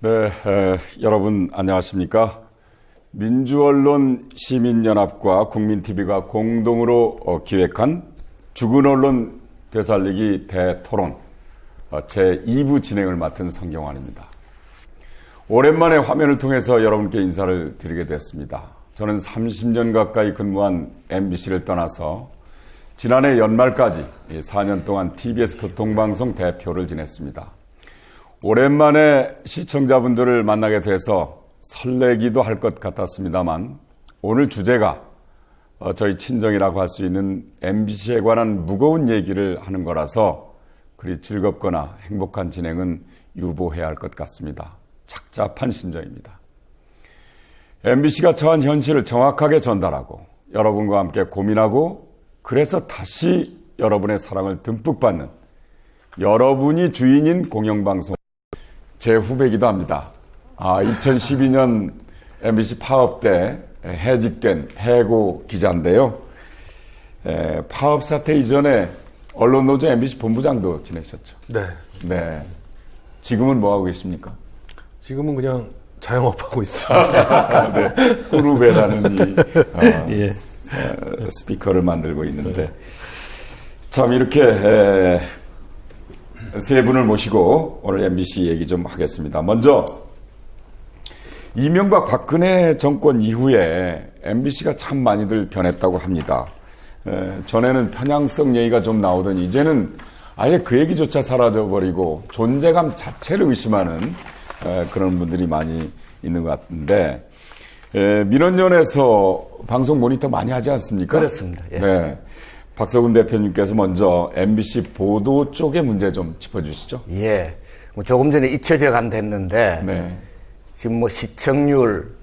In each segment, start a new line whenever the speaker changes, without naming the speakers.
네, 여러분 안녕하십니까? 민주언론 시민연합과 국민TV가 공동으로 기획한 죽은 언론 되살리기 대토론 제2부 진행을 맡은 성경환입니다. 오랜만에 화면을 통해서 여러분께 인사를 드리게 됐습니다. 저는 30년 가까이 근무한 MBC를 떠나서 지난해 연말까지 4년 동안 TBS 교통방송 대표를 지냈습니다. 오랜만에 시청자분들을 만나게 돼서 설레기도 할 것 같았습니다만 오늘 주제가 저희 친정이라고 할 수 있는 MBC에 관한 무거운 얘기를 하는 거라서 그리 즐겁거나 행복한 진행은 유보해야 할 것 같습니다. 착잡한 심정입니다. MBC가 처한 현실을 정확하게 전달하고 여러분과 함께 고민하고 그래서 다시 여러분의 사랑을 듬뿍 받는 여러분이 주인인 공영방송 제 후배이기도 합니다. 2012년 MBC 파업 때 해직된 해고 기자인데요. 파업 사태 이전에 언론노조 MBC 본부장도 지내셨죠. 네. 지금은 뭐 하고 계십니까?
지금은 그냥 자영업하고 있습니다.
네. 꾸루베라는 스피커를 만들고 있는데 참 이렇게 세 분을 모시고 오늘 MBC 얘기 좀 하겠습니다. 먼저 이명박 박근혜 정권 이후에 MBC가 참 많이들 변했다고 합니다. 전에는 편향성 얘기가 좀 나오던 이제는 아예 그 얘기조차 사라져버리고 존재감 자체를 의심하는 그런 분들이 많이 있는 것 같은데 민원연에서 방송 모니터 많이 하지 않습니까?
그렇습니다. 예.
네. 박서근 대표님께서 먼저 MBC 보도 쪽의 문제 좀 짚어주시죠.
예. 뭐 조금 전에 잊혀져 간댔는데
네.
지금 뭐 시청률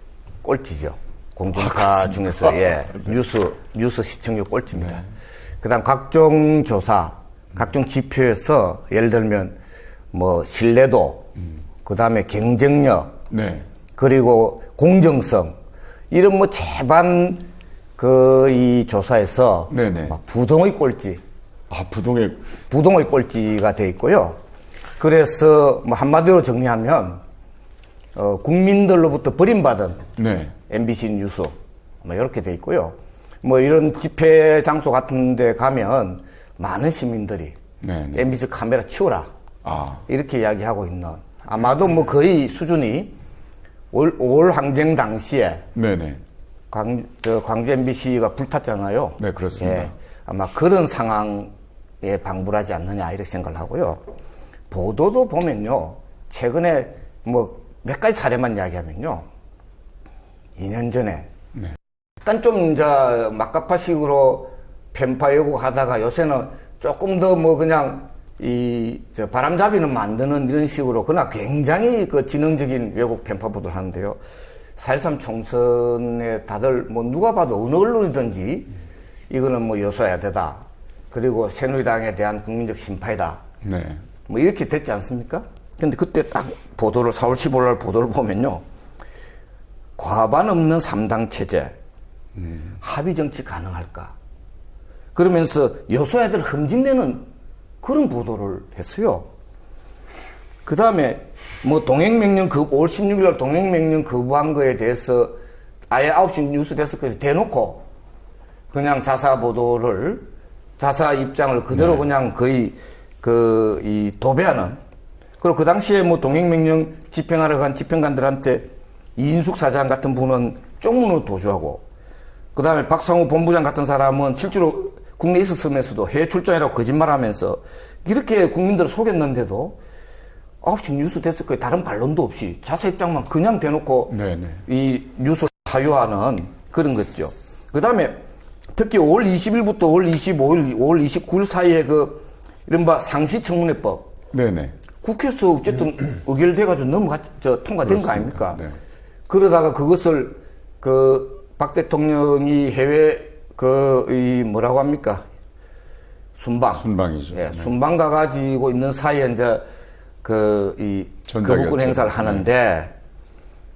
꼴찌죠. 공중파 중에서 뉴스 시청률 꼴찌입니다.
네.
그다음 각종 조사, 각종 지표에서 예를 들면 뭐 신뢰도, 그다음에 경쟁력,
네.
그리고 공정성 이런 뭐 제반 이 조사에서
네네.
막 부동의 꼴찌, 부동의 꼴찌가 돼 있고요. 그래서 뭐 한마디로 정리하면 국민들로부터 버림받은 MBC 뉴스 뭐 이렇게 돼 있고요. 뭐 이런 집회 장소 같은데 가면 많은 시민들이 MBC 카메라 치워라 이렇게 이야기하고 있는 아마도 뭐 거의 수준이 올 항쟁 당시에 광주 MBC가 불탔잖아요.
네, 그렇습니다.
예, 아마 그런 상황에 방불하지 않느냐 이렇게 생각을 하고요. 보도도 보면요. 최근에 뭐 몇 가지 사례만 이야기하면요. 2년 전에 약간 좀 이제 막가파식으로 편파 왜곡하다가 요새는 조금 더 뭐 그냥 바람잡이는 만드는 이런 식으로 그러나 굉장히 그 지능적인 왜곡 편파 보도를 하는데요. 4.13 총선에 다들 뭐 누가 봐도 어느 언론이든지 이거는 뭐 여소해야 되다. 그리고 새누리당에 대한 국민적 심파이다. 뭐 이렇게 됐지 않습니까? 근데 그때 딱 보도를 4월 15일 날 보도를 보면요. 과반 없는 3당 체제. 합의 정치 가능할까? 그러면서 여소야들 흠집내는 그런 보도를 했어요. 그 다음에 뭐 동행명령 5월 16일 날 동행명령 거부한 거에 대해서 아예 9시 뉴스 데스크에서 대놓고 그냥 자사 입장을 그대로 그냥 거의 도배하는. 그리고 그 당시에 뭐 동행명령 집행하러 간 집행관들한테 이인숙 사장 같은 분은 쪽문으로 도주하고 그 다음에 박상우 본부장 같은 사람은 실제로 국내에 있었으면서도 해외 출장이라고 거짓말하면서 이렇게 국민들을 속였는데도 9시 뉴스 데스크에 다른 반론도 없이 자사 입장만 그냥 대놓고 이 뉴스 사유하는 그런 거죠. 그 다음에 특히 5월 20일부터 5월 25일, 5월 29일 사이에 이른바 상시청문회법. 국회에서 어쨌든 의결돼가지고 통과된 거 아닙니까? 그러다가 그것을 박 대통령이 해외 뭐라고 합니까?
순방이죠.
예, 순방 가가지고 있는 사이에 이제 거부권 행사를 하는데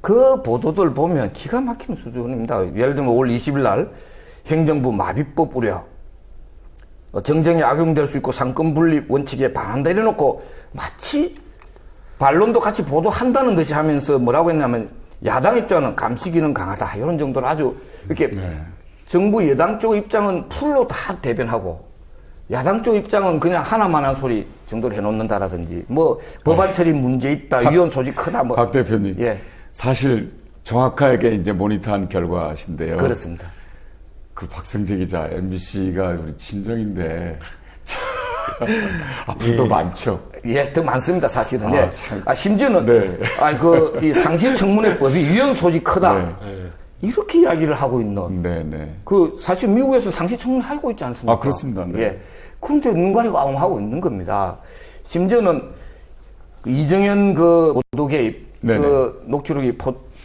그 보도들 보면 기가 막히는 수준입니다. 예를 들면 5월 20일 날 행정부 마비법 우려, 정쟁이 악용될 수 있고 상권 분립 원칙에 반한다 이래놓고 마치 반론도 같이 보도한다는 듯이 하면서 뭐라고 했냐면 야당 입장은 감시 기능 강하다 이런 정도로 아주 이렇게 정부 여당 쪽 입장은 풀로 다 대변하고 야당 쪽 입장은 그냥 하나만 한 소리 정도로 해놓는다라든지 뭐 법안 처리 문제 있다 위헌 소지 크다 뭐.
박 대표님.
예.
사실 정확하게 이제 모니터한 결과신데요.
그렇습니다.
그 박성재 기자 MBC가 우리 친정인데 앞으로도 많죠.
예, 더 많습니다, 사실은.
아,
예.
참.
심지어는,
네.
이 상실청문회법이 위헌 소지 크다.
네.
이렇게 이야기를 하고 있는.
네.
사실 미국에서 상실청문회 하고 있지 않습니까?
아, 그렇습니다. 네.
예. 그런데 눈 가리고 아웅하고 있는 겁니다. 심지어는 이정현 보도 개입,
네네.
녹취록이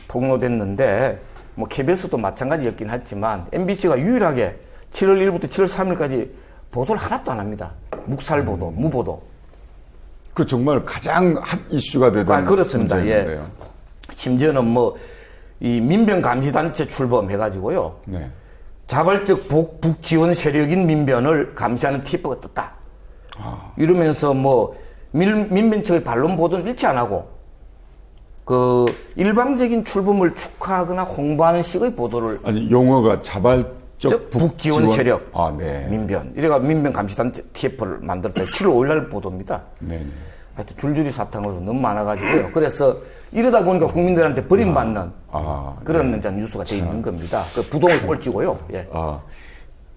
폭로됐는데, 뭐, KBS도 마찬가지였긴 했지만, MBC가 유일하게 7월 1일부터 7월 3일까지 보도를 하나도 안 합니다. 묵살 보도, 무보도.
그 정말 가장 핫 이슈가 되던
그렇습니다.
문제인데요.
예. 심지어는 이 민변감시단체 출범해가지고요.
네.
자발적 북 지원 세력인 민변을 감시하는 TF가 떴다. 이러면서 민변 측의 반론 보도는 일치 안 하고 일방적인 출범을 축하하거나 홍보하는 식의 보도를
아니 용어가 자발적
북지원 세력
네.
민변 이래가 민변 감시단체 TF를 만들었다. 7월 5일날 보도입니다.
네.
하여튼 줄줄이 사탕으로 너무 많아가지고요. 그래서 이러다 보니까 국민들한테 버림받는 그런 이제 뉴스가 돼 있는 겁니다. 부동을 꼴찌고요. 예.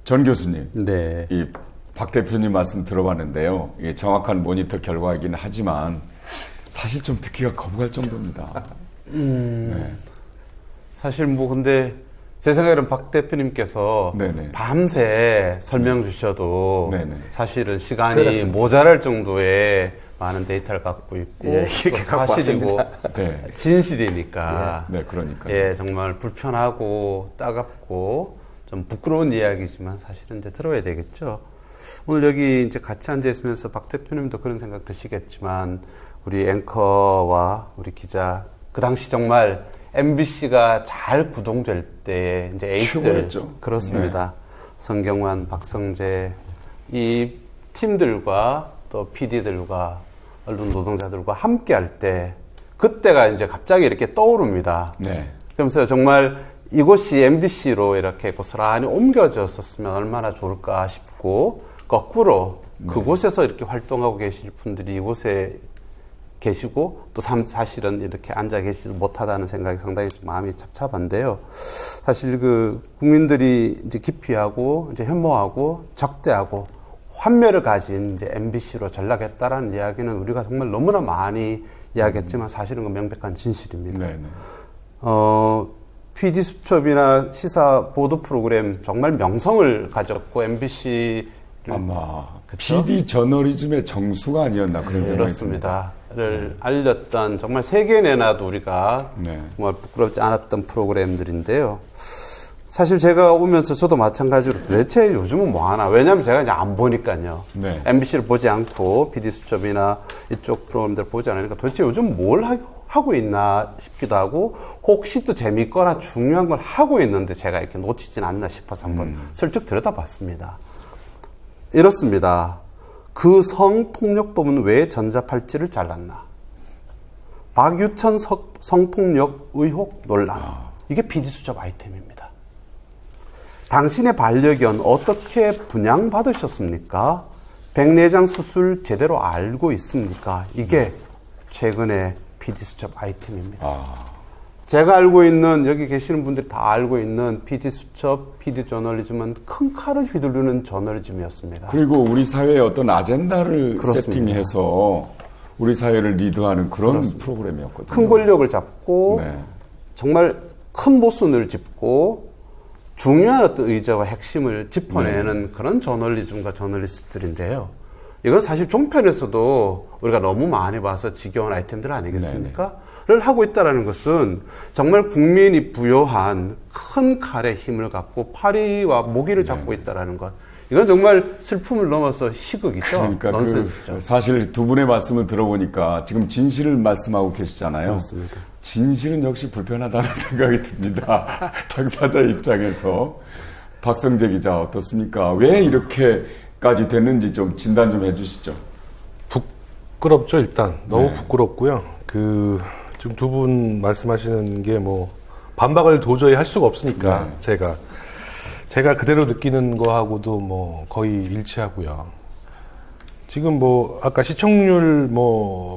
전 교수님.
네.
이 박 대표님 말씀 들어봤는데요. 이게 정확한 모니터 결과이긴 하지만 사실 좀 듣기가 거부갈 정도입니다. 네.
사실 근데 제 생각에는 박 대표님께서
네네.
밤새 설명 주셔도
네네.
사실은 시간이
그렇습니다.
모자랄 정도의 많은 데이터를 갖고 있고
예, 이렇게
또
갖고
사실이고
네.
진실이니까
네, 그러니까요.
예, 정말 불편하고 따갑고 좀 부끄러운 이야기지만 사실은 이제 들어야 되겠죠. 오늘 여기 이제 같이 앉아 있으면서 박 대표님도 그런 생각 드시겠지만 우리 앵커와 우리 기자 그 당시 정말 MBC가 잘 구동될 때에 이제 에이스들
최고였죠.
그렇습니다.
네.
성경환, 박성재 이 팀들과 또 PD들과 언론 노동자들과 함께 할 때 그때가 이제 갑자기 이렇게 떠오릅니다.
네.
그러면서 정말 이곳이 MBC로 이렇게 고스란히 옮겨졌었으면 얼마나 좋을까 싶고 거꾸로 그곳에서 이렇게 활동하고 계실 분들이 이곳에 계시고 또 사실은 이렇게 앉아 계시지 못하다는 생각이 상당히 좀 마음이 착잡한데요. 사실 국민들이 이제 기피하고 이제 혐오하고 적대하고 환멸을 가진 이제 MBC로 전락했다라는 이야기는 우리가 정말 너무나 많이 이야기했지만 사실은 그 명백한 진실입니다.
네.
PD 수첩이나 시사 보도 프로그램 정말 명성을 가졌고 MBC를
아마
그쵸?
PD 저널리즘의 정수가 아니었나 그런 생각이 듭니다.
그렇습니다.를 알렸던 정말 세계 내놔도 우리가 정말 부끄럽지 않았던 프로그램들인데요. 사실 제가 오면서 저도 마찬가지로 도대체 요즘은 뭐 하나? 왜냐면 제가 이제 안 보니까요.
네.
MBC를 보지 않고 PD 수첩이나 이쪽 프로그램들 보지 않으니까 도대체 요즘 뭘 하고 있나 싶기도 하고 혹시 또 재밌거나 중요한 걸 하고 있는데 제가 이렇게 놓치진 않나 싶어서 한번 슬쩍 들여다봤습니다. 이렇습니다. 그 성폭력범은 왜 전자팔찌를 잘랐나? 박유천 성폭력 의혹 논란. 이게 PD수첩 아이템입니다. 당신의 반려견 어떻게 분양받으셨습니까? 백내장 수술 제대로 알고 있습니까? 이게 최근에 PD수첩 아이템입니다. 제가 알고 있는 여기 계시는 분들이 다 알고 있는 PD수첩, PD저널리즘은 큰 칼을 휘두르는 저널리즘이었습니다.
그리고 우리 사회의 어떤 아젠다를
그렇습니다.
세팅해서 우리 사회를 리드하는 그런 프로그램이었거든요.
큰 권력을 잡고
네.
정말 큰 모순을 짚고 중요한 어떤 의제와 핵심을 짚어내는 그런 저널리즘과 저널리스트들인데요. 이건 사실 종편에서도 우리가 너무 많이 봐서 지겨운 아이템들 아니겠습니까? 를 하고 있다는 것은 정말 국민이 부여한 큰 칼에 힘을 갖고 파리와 모기를 잡고 있다는 것. 이건 정말 슬픔을 넘어서 희극이죠.
그러니까
넌센스죠.
사실 두 분의 말씀을 들어보니까 지금 진실을 말씀하고 계시잖아요.
그렇습니다.
진실은 역시 불편하다는 생각이 듭니다. 당사자 입장에서. 박성재 기자 어떻습니까? 왜 이렇게까지 됐는지 좀 진단 좀 해주시죠.
부끄럽죠, 일단. 너무
네.
부끄럽고요. 지금 두 분 말씀하시는 게 반박을 도저히 할 수가 없으니까,
네.
제가 그대로 느끼는 거하고도 거의 일치하고요. 지금 아까 시청률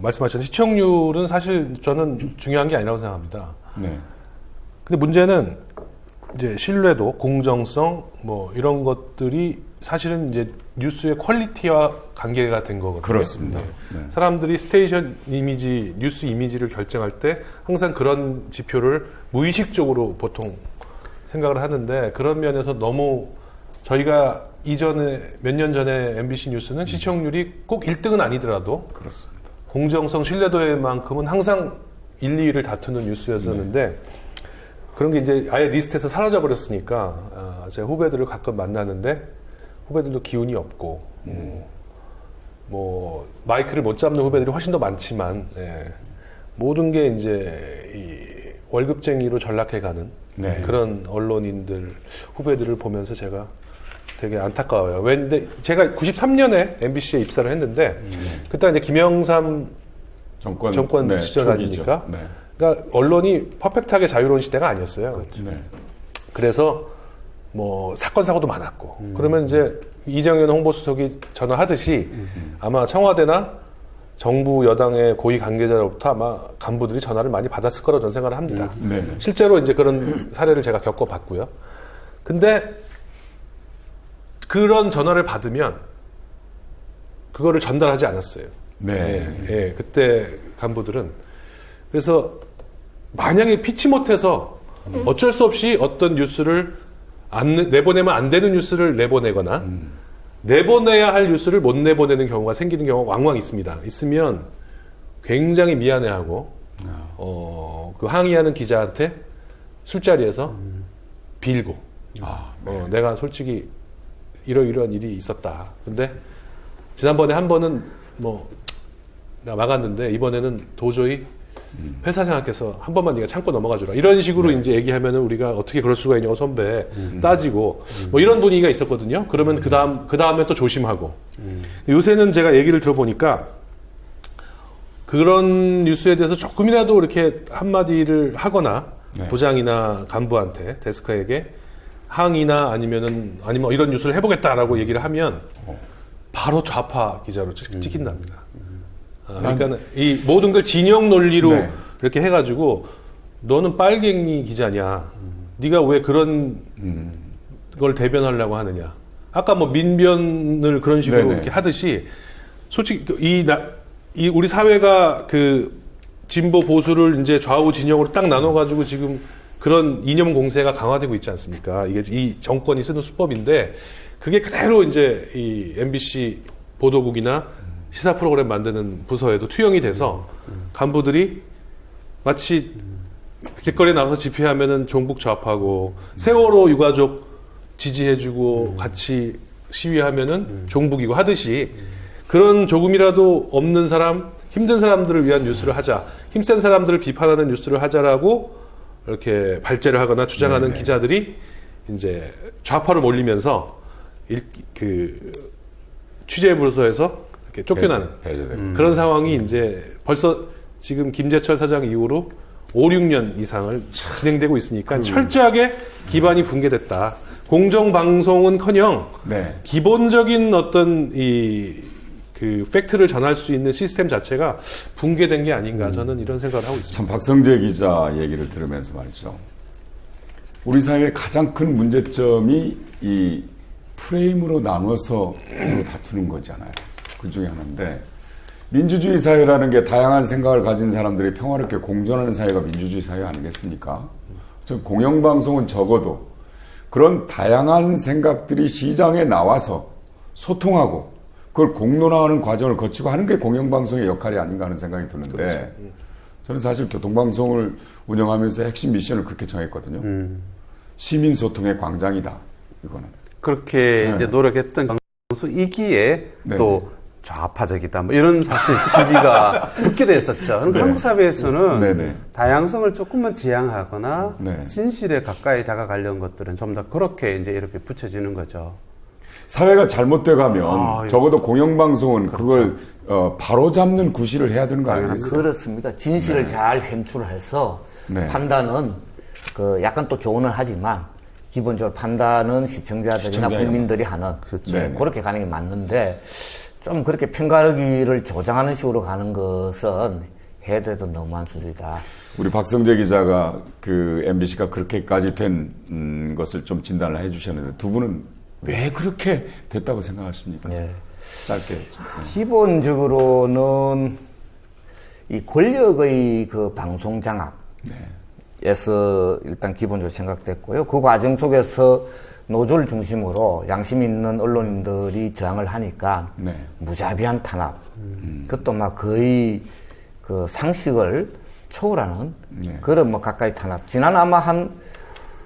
말씀하셨던 시청률은 사실 저는 중요한 게 아니라고 생각합니다.
네.
근데 문제는 이제 신뢰도, 공정성, 이런 것들이 사실은 이제 뉴스의 퀄리티와 관계가 된 거거든요.
그렇습니다. 네.
사람들이 스테이션 이미지, 뉴스 이미지를 결정할 때 항상 그런 지표를 무의식적으로 보통 생각을 하는데 그런 면에서 너무 저희가 이전에 몇 년 전에 MBC 뉴스는 시청률이 꼭 1등은 아니더라도
그렇습니다.
공정성, 신뢰도에만큼은 항상 1, 2위를 다투는 뉴스였었는데 그런 게 이제 아예 리스트에서 사라져 버렸으니까 제 후배들을 가끔 만나는데 후배들도 기운이 없고 마이크를 못 잡는 후배들이 훨씬 더 많지만 모든 게 이제 이 월급쟁이로 전락해가는
네.
그런 언론인들 후배들을 보면서 제가 되게 안타까워요. 근데 제가 93년에 MBC에 입사를 했는데 그때 이제 김영삼 정권
네,
시절
초기죠.
아닙니까?
네.
그러니까 언론이 퍼펙트하게 자유로운 시대가 아니었어요.
네.
그래서 사건 사고도 많았고 그러면 이제 이정현 홍보수석이 전화하듯이 아마 청와대나 정부 여당의 고위 관계자로부터 아마 간부들이 전화를 많이 받았을 거라고 저는 생각을 합니다.
네.
실제로 이제 그런 사례를 제가 겪어봤고요. 근데 그런 전화를 받으면 그거를 전달하지 않았어요.
네.
그때 간부들은. 그래서 만약에 피치 못해서 어쩔 수 없이 어떤 뉴스를 내보내면 안 되는 뉴스를 내보내거나 내보내야 할 뉴스를 못 내보내는 경우가 생기는 경우가 왕왕 있습니다. 있으면 굉장히 미안해하고 그 항의하는 기자한테 술자리에서 빌고 내가 솔직히 이러이러한 일이 있었다. 근데 지난번에 한 번은 나 막았는데 이번에는 도저히 회사 생각해서 한 번만 네가 참고 넘어가 주라. 이런 식으로 이제 얘기하면은 우리가 어떻게 그럴 수가 있냐고 선배 따지고 이런 분위기가 있었거든요. 그러면 그 다음에 또 조심하고. 요새는 제가 얘기를 들어보니까 그런 뉴스에 대해서 조금이라도 이렇게 한마디를 하거나 부장이나 간부한테 데스크에게 항의나 아니면 이런 뉴스를 해보겠다라고 얘기를 하면 바로 좌파 기자로 찍힌답니다. 그러니까 이 모든 걸 진영 논리로 이렇게 해가지고 너는 빨갱이 기자냐? 네가 왜 그런 걸 대변하려고 하느냐? 아까 민변을 그런 식으로 이렇게 하듯이 솔직히 이 우리 사회가 그 진보 보수를 이제 좌우 진영으로 딱 나눠가지고 지금 그런 이념 공세가 강화되고 있지 않습니까? 이게 이 정권이 쓰는 수법인데 그게 그대로 이제 이 MBC 보도국이나 시사 프로그램 만드는 부서에도 투영이 돼서 간부들이 마치 길거리에 나가서 집회하면은 종북 좌파고 세월호 유가족 지지해주고 같이 시위하면은 종북이고 하듯이 그런 조금이라도 없는 사람, 힘든 사람들을 위한 뉴스를 하자, 힘센 사람들을 비판하는 뉴스를 하자라고 이렇게 발제를 하거나 주장하는 기자들이 이제 좌파로 몰리면서 그 취재 부서에서 이렇게 쫓겨나는
배제되고.
그런 상황이 이제 벌써 지금 김재철 사장 이후로 5, 6년 이상을 진행되고 있으니까 철저하게 기반이 붕괴됐다. 공정방송은커녕 기본적인 어떤 그 팩트를 전할 수 있는 시스템 자체가 붕괴된 게 아닌가 저는 이런 생각을 하고 있습니다.
참 박성재 기자 얘기를 들으면서 말이죠. 우리 사회의 가장 큰 문제점이 이 프레임으로 나눠서 서로 다투는 거잖아요. 그 중에 하나인데 민주주의 사회라는 게 다양한 생각을 가진 사람들이 평화롭게 공존하는 사회가 민주주의 사회 아니겠습니까? 공영방송은 적어도 그런 다양한 생각들이 시장에 나와서 소통하고 그걸 공론화하는 과정을 거치고 하는 게 공영방송의 역할이 아닌가 하는 생각이 드는데 저는 사실 교통방송을 운영하면서 핵심 미션을 그렇게 정했거든요. 시민소통의 광장이다. 이거는.
그렇게 이제 노력했던 강수이기에 또 좌파적이다. 이런 사실 시비가 붙게 됐었죠. 그러니까 한국 사회에서는 다양성을 조금만 지향하거나 진실에 가까이 다가가려는 것들은 좀 더 그렇게 이제 이렇게 붙여지는 거죠.
사회가 잘못돼 가면
아,
적어도 공영방송은 그걸 바로 잡는 구실을 해야 되는 거 아니겠습니까?
그렇습니다. 진실을 잘 현출해서
네.
판단은 약간 또 조언을 하지만 기본적으로 판단은 시청자들이나
시청자가.
국민들이 하는
네.
그렇게 가는 게 맞는데 좀 그렇게 편가르기를 조장하는 식으로 가는 것은 해도 해도 너무한 수준이다.
우리 박성재 기자가 그 MBC가 그렇게까지 된 것을 좀 진단을 해주셨는데 두 분은 왜 그렇게 됐다고 생각하십니까?
네.
짧게.
기본적으로는 이 권력의 그 방송 장악. 에서 일단 기본적으로 생각됐고요. 그 과정 속에서 노조를 중심으로 양심 있는 언론인들이 저항을 하니까
네.
무자비한 탄압. 그것도 막 거의 그 상식을 초월하는 그런 뭐 가까이 탄압. 지난 아마 한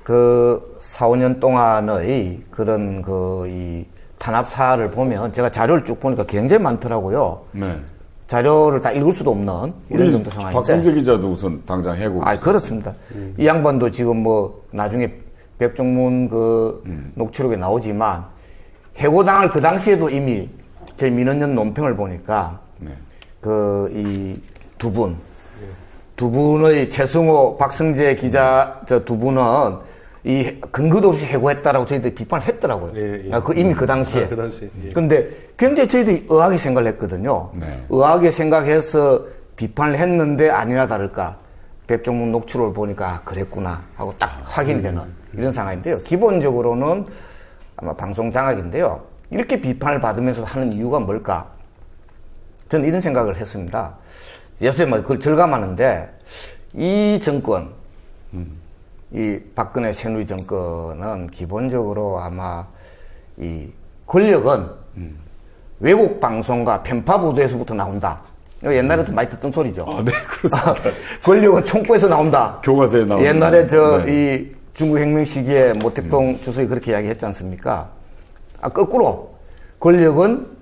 그 4, 5년 동안의 그런 이 탄압사를 보면 제가 자료를 쭉 보니까 굉장히 많더라고요.
네.
자료를 다 읽을 수도 없는 이런 정도 상황인데.
박성재 기자도 우선 당장 해고.
그렇습니다. 이 양반도 지금 뭐 나중에 백종문 녹취록에 나오지만 해고당할 그 당시에도 이미 제 민원연 논평을 보니까
네.
이 두 분의 최승호, 박성재 기자 저 두 분은 이 근거도 없이 해고했다라고 저희들이 비판을 했더라고요.
예.
이미 그 당시에.
그 당시에. 예.
근데 굉장히 저희들이 의아하게 생각을 했거든요.
네.
의아하게 생각해서 비판을 했는데 아니나 다를까 백종문 녹취록을 보니까 그랬구나 하고 딱 확인이 되는 이런 상황인데요. 기본적으로는 아마 방송 장악인데요. 이렇게 비판을 받으면서 하는 이유가 뭘까? 저는 이런 생각을 했습니다. 요새 뭐 그걸 절감하는데 이 정권, 이 박근혜 새누리 정권은 기본적으로 아마 이 권력은 외국 방송과 편파 보도에서부터 나온다. 이거 옛날에도 많이 듣던 소리죠.
네, 그렇습니다.
권력은 총구에서 나온다.
교과서에 나오는.
옛날에
네.
이 중국 혁명 시기에 모택동 주석이 그렇게 이야기했지 않습니까? 거꾸로 권력은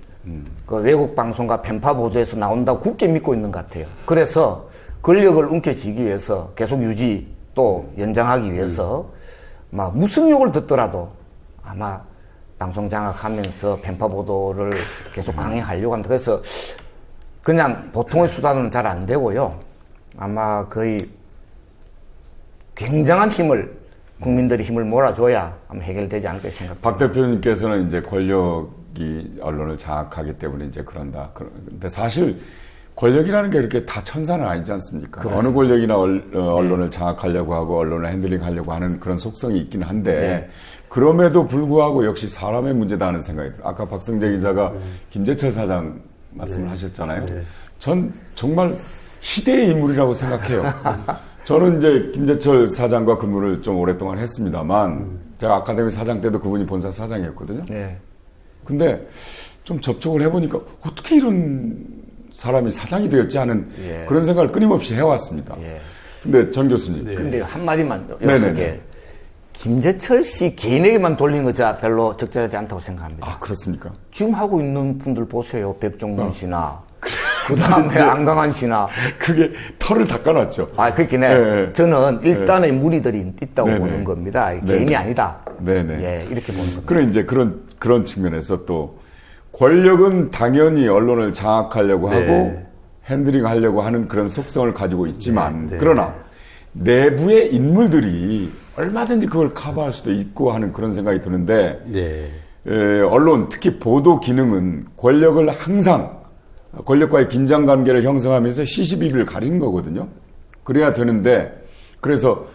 그 외국 방송과 편파 보도에서 나온다고 굳게 믿고 있는 것 같아요. 그래서 권력을 움켜쥐기 위해서 계속 유지 또 연장하기 위해서 막 무슨 욕을 듣더라도 아마 방송 장악하면서 편파 보도를 계속 강행하려고 합니다. 그래서 그냥 보통의 수단은 잘 안 되고요. 아마 거의 굉장한 힘을 국민들이 힘을 몰아줘야 아마 해결되지 않을까 생각합니다.
박 대표님께서는 이제 권력이 언론을 장악하기 때문에 이제 그런다. 그런데 사실 권력이라는 게 그렇게 다 천사는 아니지 않습니까?
그렇습니다.
어느 권력이나 언론을 장악하려고 하고 언론을 핸들링하려고 하는 그런 속성이 있긴 한데 그럼에도 불구하고 역시 사람의 문제다 하는 생각이 들어요. 아까 박성재 기자가 김재철 사장 말씀을 하셨잖아요. 전 정말 희대의 인물이라고 생각해요. 저는 이제 김재철 사장과 근무를 좀 오랫동안 했습니다만 제가 아카데미 사장 때도 그분이 본사 사장이었거든요.
네.
근데 좀 접촉을 해보니까 어떻게 이런 사람이 사장이 되었지 하는 그런 생각을 끊임없이 해왔습니다. 근데 전 교수님.
근데 한마디만
네네네.
요렇게 김재철 씨 개인에게만 돌리는 거 제가 별로 적절하지 않다고 생각합니다.
아, 그렇습니까?
지금 하고 있는 분들 보세요. 백종문 씨나 그 다음에 안강한 씨나.
그게 털을 닦아놨죠.
그렇긴 해.
네.
저는 일단의 무리들이 있다고
네네.
보는 겁니다.
네네.
개인이 아니다.
네네.
예, 이렇게 보는 겁니다.
그런 이제 그런 측면에서 또 권력은 당연히 언론을 장악하려고 하고 핸들링 하려고 하는 그런 속성을 가지고 있지만 그러나 내부의 인물들이 얼마든지 그걸 커버할 수도 있고 하는 그런 생각이 드는데 언론 특히 보도 기능은 권력을 항상 권력과의 긴장관계를 형성하면서 시시비비를 가리는 거거든요. 그래야 되는데 그래서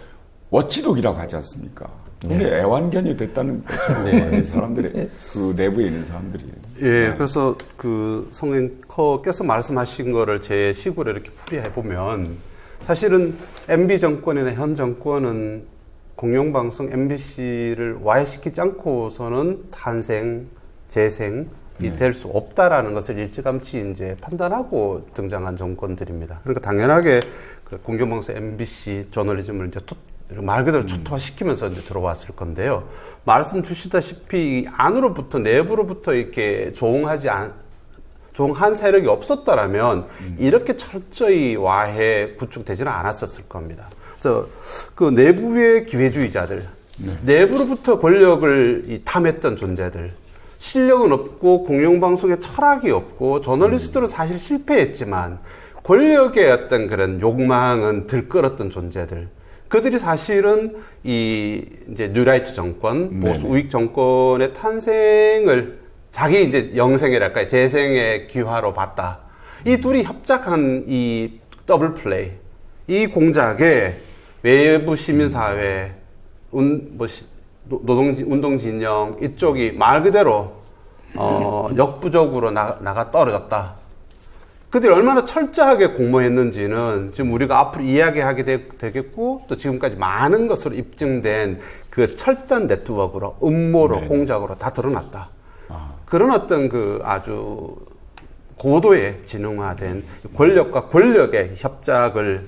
워치독이라고 하지 않습니까? 근데 애완견이 됐다는 거죠. 사람들이 그 내부에 있는 사람들이.
그래서 그 성앵커께서 말씀하신 거를 제 식으로 이렇게 풀이해 보면 사실은 MB 정권이나 현 정권은 공영방송 MBC를 와해시키지 않고서는 탄생, 재생이 될 수 없다라는 것을 일찌감치 이제 판단하고 등장한 정권들입니다. 그러니까 당연하게 그 공영방송 MBC 저널리즘을 이제 말 그대로 초토화시키면서 이제 들어왔을 건데요. 말씀 주시다시피 안으로부터 내부로부터 이렇게 조응한 세력이 없었다라면 이렇게 철저히 와해 구축되지는 않았었을 겁니다. 그래서 그 내부의 기회주의자들, 내부로부터 권력을 탐했던 존재들, 실력은 없고 공영방송의 철학이 없고 저널리스트로 사실 실패했지만 권력의 어떤 그런 욕망은 들끓었던 존재들. 그들이 사실은 이제 뉴라이트 정권, 보수 우익 정권의 탄생을 자기 이제 영생이랄까요, 재생의 기화로 봤다. 이 둘이 협작한 이 더블 플레이, 이 공작에 외부 시민사회, 운동 진영 이쪽이 말 그대로 역부족으로 나가 떨어졌다. 그들이 얼마나 철저하게 공모했는지는 지금 우리가 앞으로 이야기하게 되겠고 또 지금까지 많은 것으로 입증된 그 철저한 네트워크로 음모로 공작으로 다 드러났다. 그런 어떤 그 아주 고도의 지능화된 권력과 권력의 협작을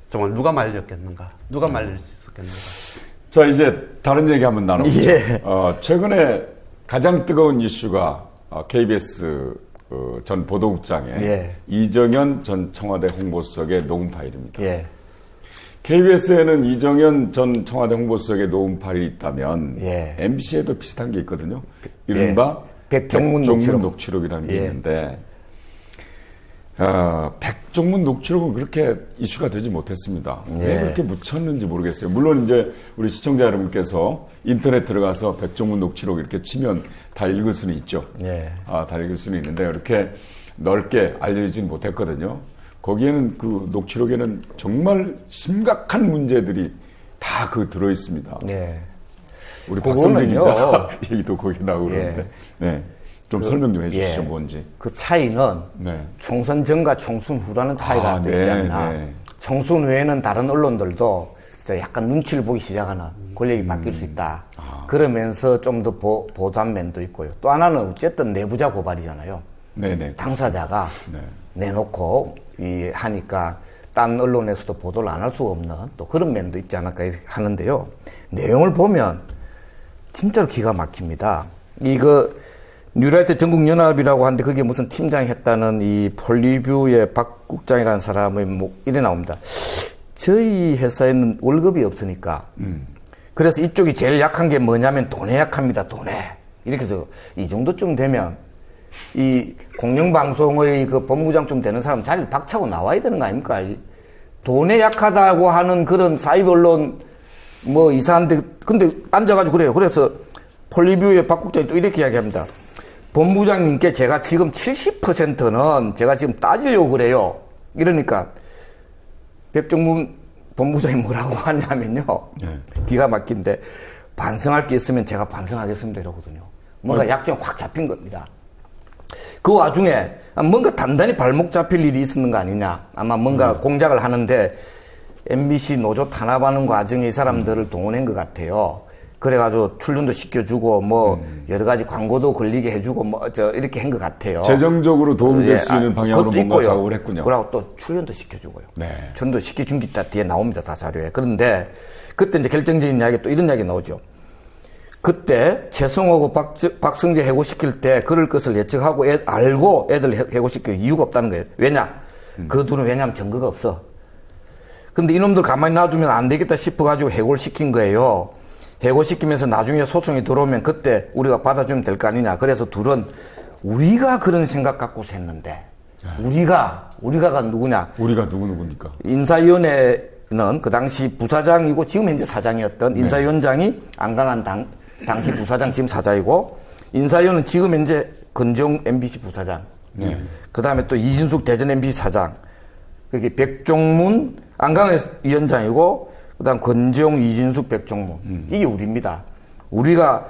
정말 누가 말렸겠는가? 누가 말릴 수 있었겠는가?
자, 이제 다른 얘기 한번 나눠보죠.
예.
최근에 가장 뜨거운 이슈가 KBS 전 보도국장의
예.
이정현 전 청와대 홍보수석의 녹음 파일입니다.
예.
KBS에는 이정현 전 청와대 홍보수석의 녹음 파일이 있다면
예.
MBC에도 비슷한 게 있거든요. 이른바
백종문
녹취록이라는 게
예.
있는데 백종문 녹취록은 그렇게 이슈가 되지 못했습니다. 왜
예.
그렇게 묻혔는지 모르겠어요. 물론 이제 우리 시청자 여러분께서 인터넷 들어가서 백종문 녹취록 이렇게 치면 다 읽을 수는 있죠.
예.
다 읽을 수는 있는데 이렇게 넓게 알려지진 못했거든요. 거기에는 그 녹취록에는 정말 심각한 문제들이 다 들어 있습니다.
예.
우리 박성재
그거는요.
기자 얘기도 거기 나오고
예.
그러는데 네. 좀 설명 좀 해주시죠.
예.
뭔지.
그 차이는
네.
총선 전과 총선 후라는 차이가
네,
있지 않나.
네.
총선 후에는 다른 언론들도 약간 눈치를 보기 시작하는 권력이 바뀔 수 있다. 그러면서 좀 더 보도한 면도 있고요. 또 하나는 어쨌든 내부자 고발이잖아요.
네네.
당사자가
네.
내놓고 하니까 딴 언론에서도 보도를 안 할 수가 없는 또 그런 면도 있지 않을까 하는데요. 내용을 보면 진짜로 기가 막힙니다. 뉴라이트 전국연합이라고 하는데 그게 무슨 팀장이 했다는 이 폴리뷰의 박 국장이라는 사람의 이래 나옵니다. 저희 회사에는 월급이 없으니까 그래서 이쪽이 제일 약한 게 뭐냐면 돈에 약합니다. 돈에. 이렇게 해서 이 정도쯤 되면 이 공영방송의 그 본부장쯤 되는 사람 자리를 박차고 나와야 되는 거 아닙니까? 돈에 약하다고 하는 그런 사이버 언론 이상한데 근데 앉아가지고 그래요. 그래서 폴리뷰의 박 국장이 또 이렇게 이야기합니다. 본부장님께 제가 지금 70%는 제가 지금 따지려고 그래요. 이러니까 백종문 본부장이 뭐라고 하냐면요.
네.
기가 막힌데 반성할 게 있으면 제가 반성하겠습니다 이러거든요. 뭔가 약점 확 잡힌 겁니다. 그 와중에 뭔가 단단히 발목 잡힐 일이 있었는 거 아니냐. 아마 뭔가 공작을 하는데 MBC 노조 탄압하는 과정에 이 사람들을 동원한 것 같아요. 그래가지고 출연도 시켜주고 여러 가지 광고도 걸리게 해주고 이렇게 한 것 같아요.
재정적으로 도움이 될 수 있는 방향으로
그것도
뭔가
있고요.
작업을 했군요.
그리고 또 출연도 시켜주고요.
네.
출연도 시켜준 게 다 뒤에 나옵니다. 다 자료에. 그런데 그때 이제 결정적인 이야기 또 이런 이야기 나오죠. 그때 최승호하고 박성재 해고시킬 때 그럴 것을 예측하고 알고 애들 해고시킬 이유가 없다는 거예요. 왜냐? 그 둘은 왜냐면 증거가 없어. 근데 이놈들 가만히 놔두면 안 되겠다 싶어가지고 해고를 시킨 거예요. 해고시키면서 나중에 소송이 들어오면 그때 우리가 받아주면 될 거 아니냐. 그래서 둘은 우리가 그런 생각 갖고서 했는데 우리가가 누구냐.
우리가 누구입니까?
인사위원회는 그 당시 부사장이고 지금 현재 사장이었던 인사위원장이 안강한 당시 부사장 지금 사장이고 인사위원은 지금 현재 건정 MBC 부사장. 그 다음에 또 이진숙 대전 MBC 사장. 그게 백종문 안강의 위원장이고 그다음 건재용, 이진숙, 백종문. 이게 우리입니다. 우리가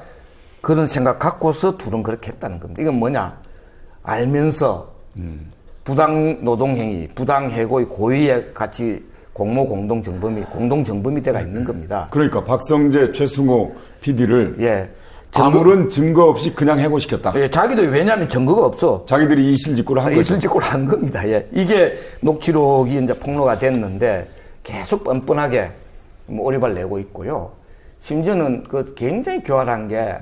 그런 생각 갖고서 둘은 그렇게 했다는 겁니다. 이건 뭐냐? 알면서 부당 노동행위, 부당 해고의 고의에 같이 공모 공동정범이 돼가 있는 겁니다.
그러니까 박성재, 최승호 PD를
예.
아무런 증거 없이 그냥 해고시켰다.
예, 자기도 왜냐하면 증거가 없어.
자기들이 이실직고를 한 거죠.
이실직고를 한 겁니다. 예. 이게 녹취록이 이제 폭로가 됐는데 계속 뻔뻔하게 오리발 내고 있고요. 심지어는 굉장히 교활한 게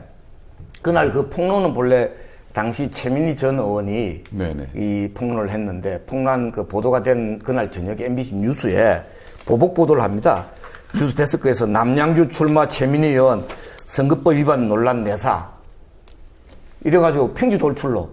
그날 그 폭로는 본래 당시 최민희 전 의원이 이 폭로를 했는데 폭로한 보도가 된 그날 저녁에 MBC 뉴스에 보복 보도를 합니다. 뉴스 데스크에서 남양주 출마 최민희 의원 선거법 위반 논란 내사 이래가지고 팽지 돌출로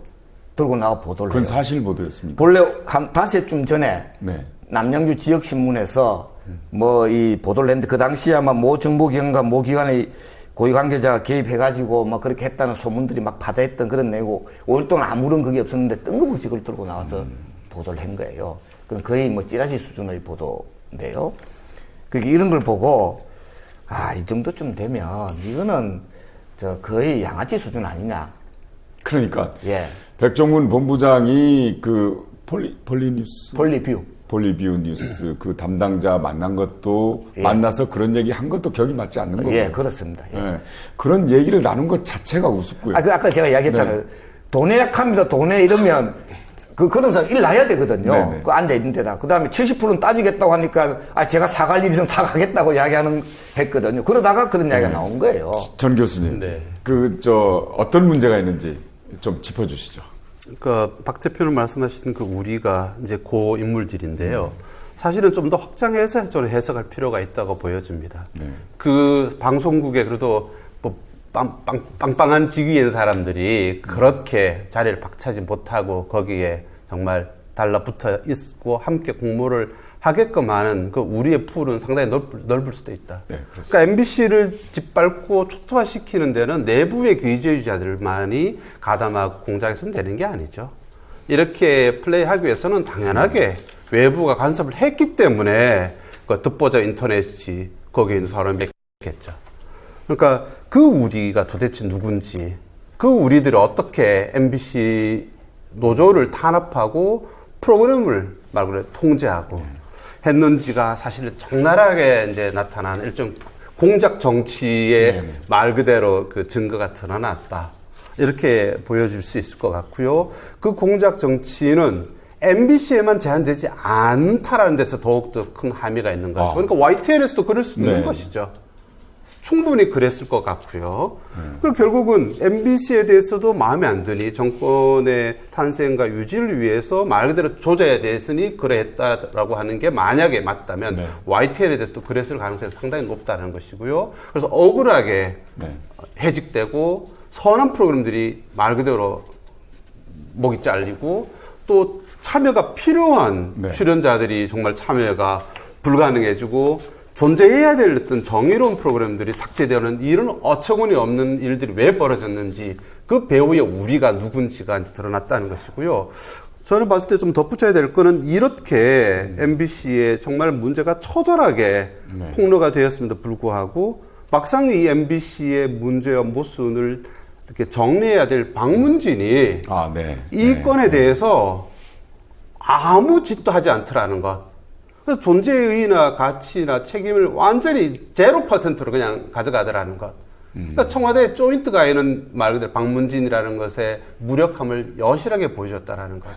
들고 나와 보도를
그건
해요.
사실 보도였습니다.
본래 한 5해쯤 전에
네.
남양주 지역신문에서 뭐 이 보도를 했는데 그 당시에 아마 모 정보기관과 모 기관의 고위 관계자가 개입해가지고 막 그렇게 했다는 소문들이 막 파다했던 그런 내고 5일 동안 아무런 그게 없었는데 뜬금없이 그걸 들고 나와서 보도를 한 거예요. 그건 거의 뭐 찌라시 수준의 보도인데요. 그러니까 이런 걸 보고 이 정도쯤 되면 이거는 저 거의 양아치 수준 아니냐.
그러니까
예.
백종문 본부장이 그 볼리뷰 뉴스 그 담당자 만난 것도
예.
만나서 그런 얘기 한 것도 기억이 맞지 않는 거고.
예, 그렇습니다. 예.
예. 그런 얘기를 나눈 것 자체가 우습고요.
아까 제가 이야기했잖아요.
네.
돈에 약합니다. 돈에 이러면 그런 사람 일 나야 되거든요.
네네.
그 앉아있는 데다. 그 다음에 70%는 따지겠다고 하니까 제가 사갈 일 있으면 사가겠다고 이야기하는 했거든요. 그러다가 그런 이야기가 나온 거예요.
전 교수님,
네.
어떤 문제가 있는지 좀 짚어주시죠.
그러니까 박 대표는 말씀하신 그 우리가 이제 고 인물들인데요. 사실은 좀 더 확장해서 저는 해석할 필요가 있다고 보여집니다.
네.
그 방송국에 그래도 뭐 빵빵한 직위에 있는 사람들이 그렇게 자리를 박차지 못하고 거기에 정말 달라붙어 있고 함께 공모를 하게끔 하는 그 우리의 풀은 상당히 넓을 수도 있다.
네, 그렇습니다.
그러니까 MBC를 짓밟고 초토화시키는 데는 내부의 귀재주자들만이 가담하고 공작해서는 되는 게 아니죠. 이렇게 플레이하기 위해서는 당연하게 외부가 간섭을 했기 때문에 그 듣보잡 인터넷이 거기에 있는 사람이 겠죠. 그러니까 그 우리가 도대체 누군지, 그 우리들이 어떻게 MBC 노조를 탄압하고 프로그램을 말 그대로 통제하고 했는지가 사실 적나라하게 이제 나타난 일종 공작 정치의 말 그대로 그 증거가 드러났다. 이렇게 보여줄 수 있을 것 같고요. 그 공작 정치는 MBC에만 제한되지 않다라는 데서 더욱더 큰 함의가 있는 거죠. 그러니까 YTN에서도 그럴 수 있는 것이죠. 충분히 그랬을 것 같고요. 그리고 결국은 MBC에 대해서도 마음에 안 드니 정권의 탄생과 유지를 위해서 말 그대로 조져야 됐으니 그랬다라고 하는 게 만약에 맞다면 YTN에 대해서도 그랬을 가능성이 상당히 높다는 것이고요. 그래서 억울하게 해직되고 선한 프로그램들이 말 그대로 목이 잘리고 또 참여가 필요한 출연자들이 정말 참여가 불가능해지고 존재해야 될 어떤 정의로운 프로그램들이 삭제되는 이런 어처구니 없는 일들이 왜 벌어졌는지 그 배우의 우리가 누군지가 이제 드러났다는 것이고요. 저는 봤을 때 좀 덧붙여야 될 거는 이렇게 MBC에 정말 문제가 처절하게 폭로가 되었음에도 불구하고 막상 이 MBC의 문제와 모순을 이렇게 정리해야 될 박문진이 이 건에 대해서 아무 짓도 하지 않더라는 것. 그래서 존재의 의의나 가치나 책임을 완전히 0%로 그냥 가져가더라는 것. 그러니까 청와대 조인트 가해는 말 그대로 박문진이라는 것의 무력함을 여실하게 보여줬다라는 것.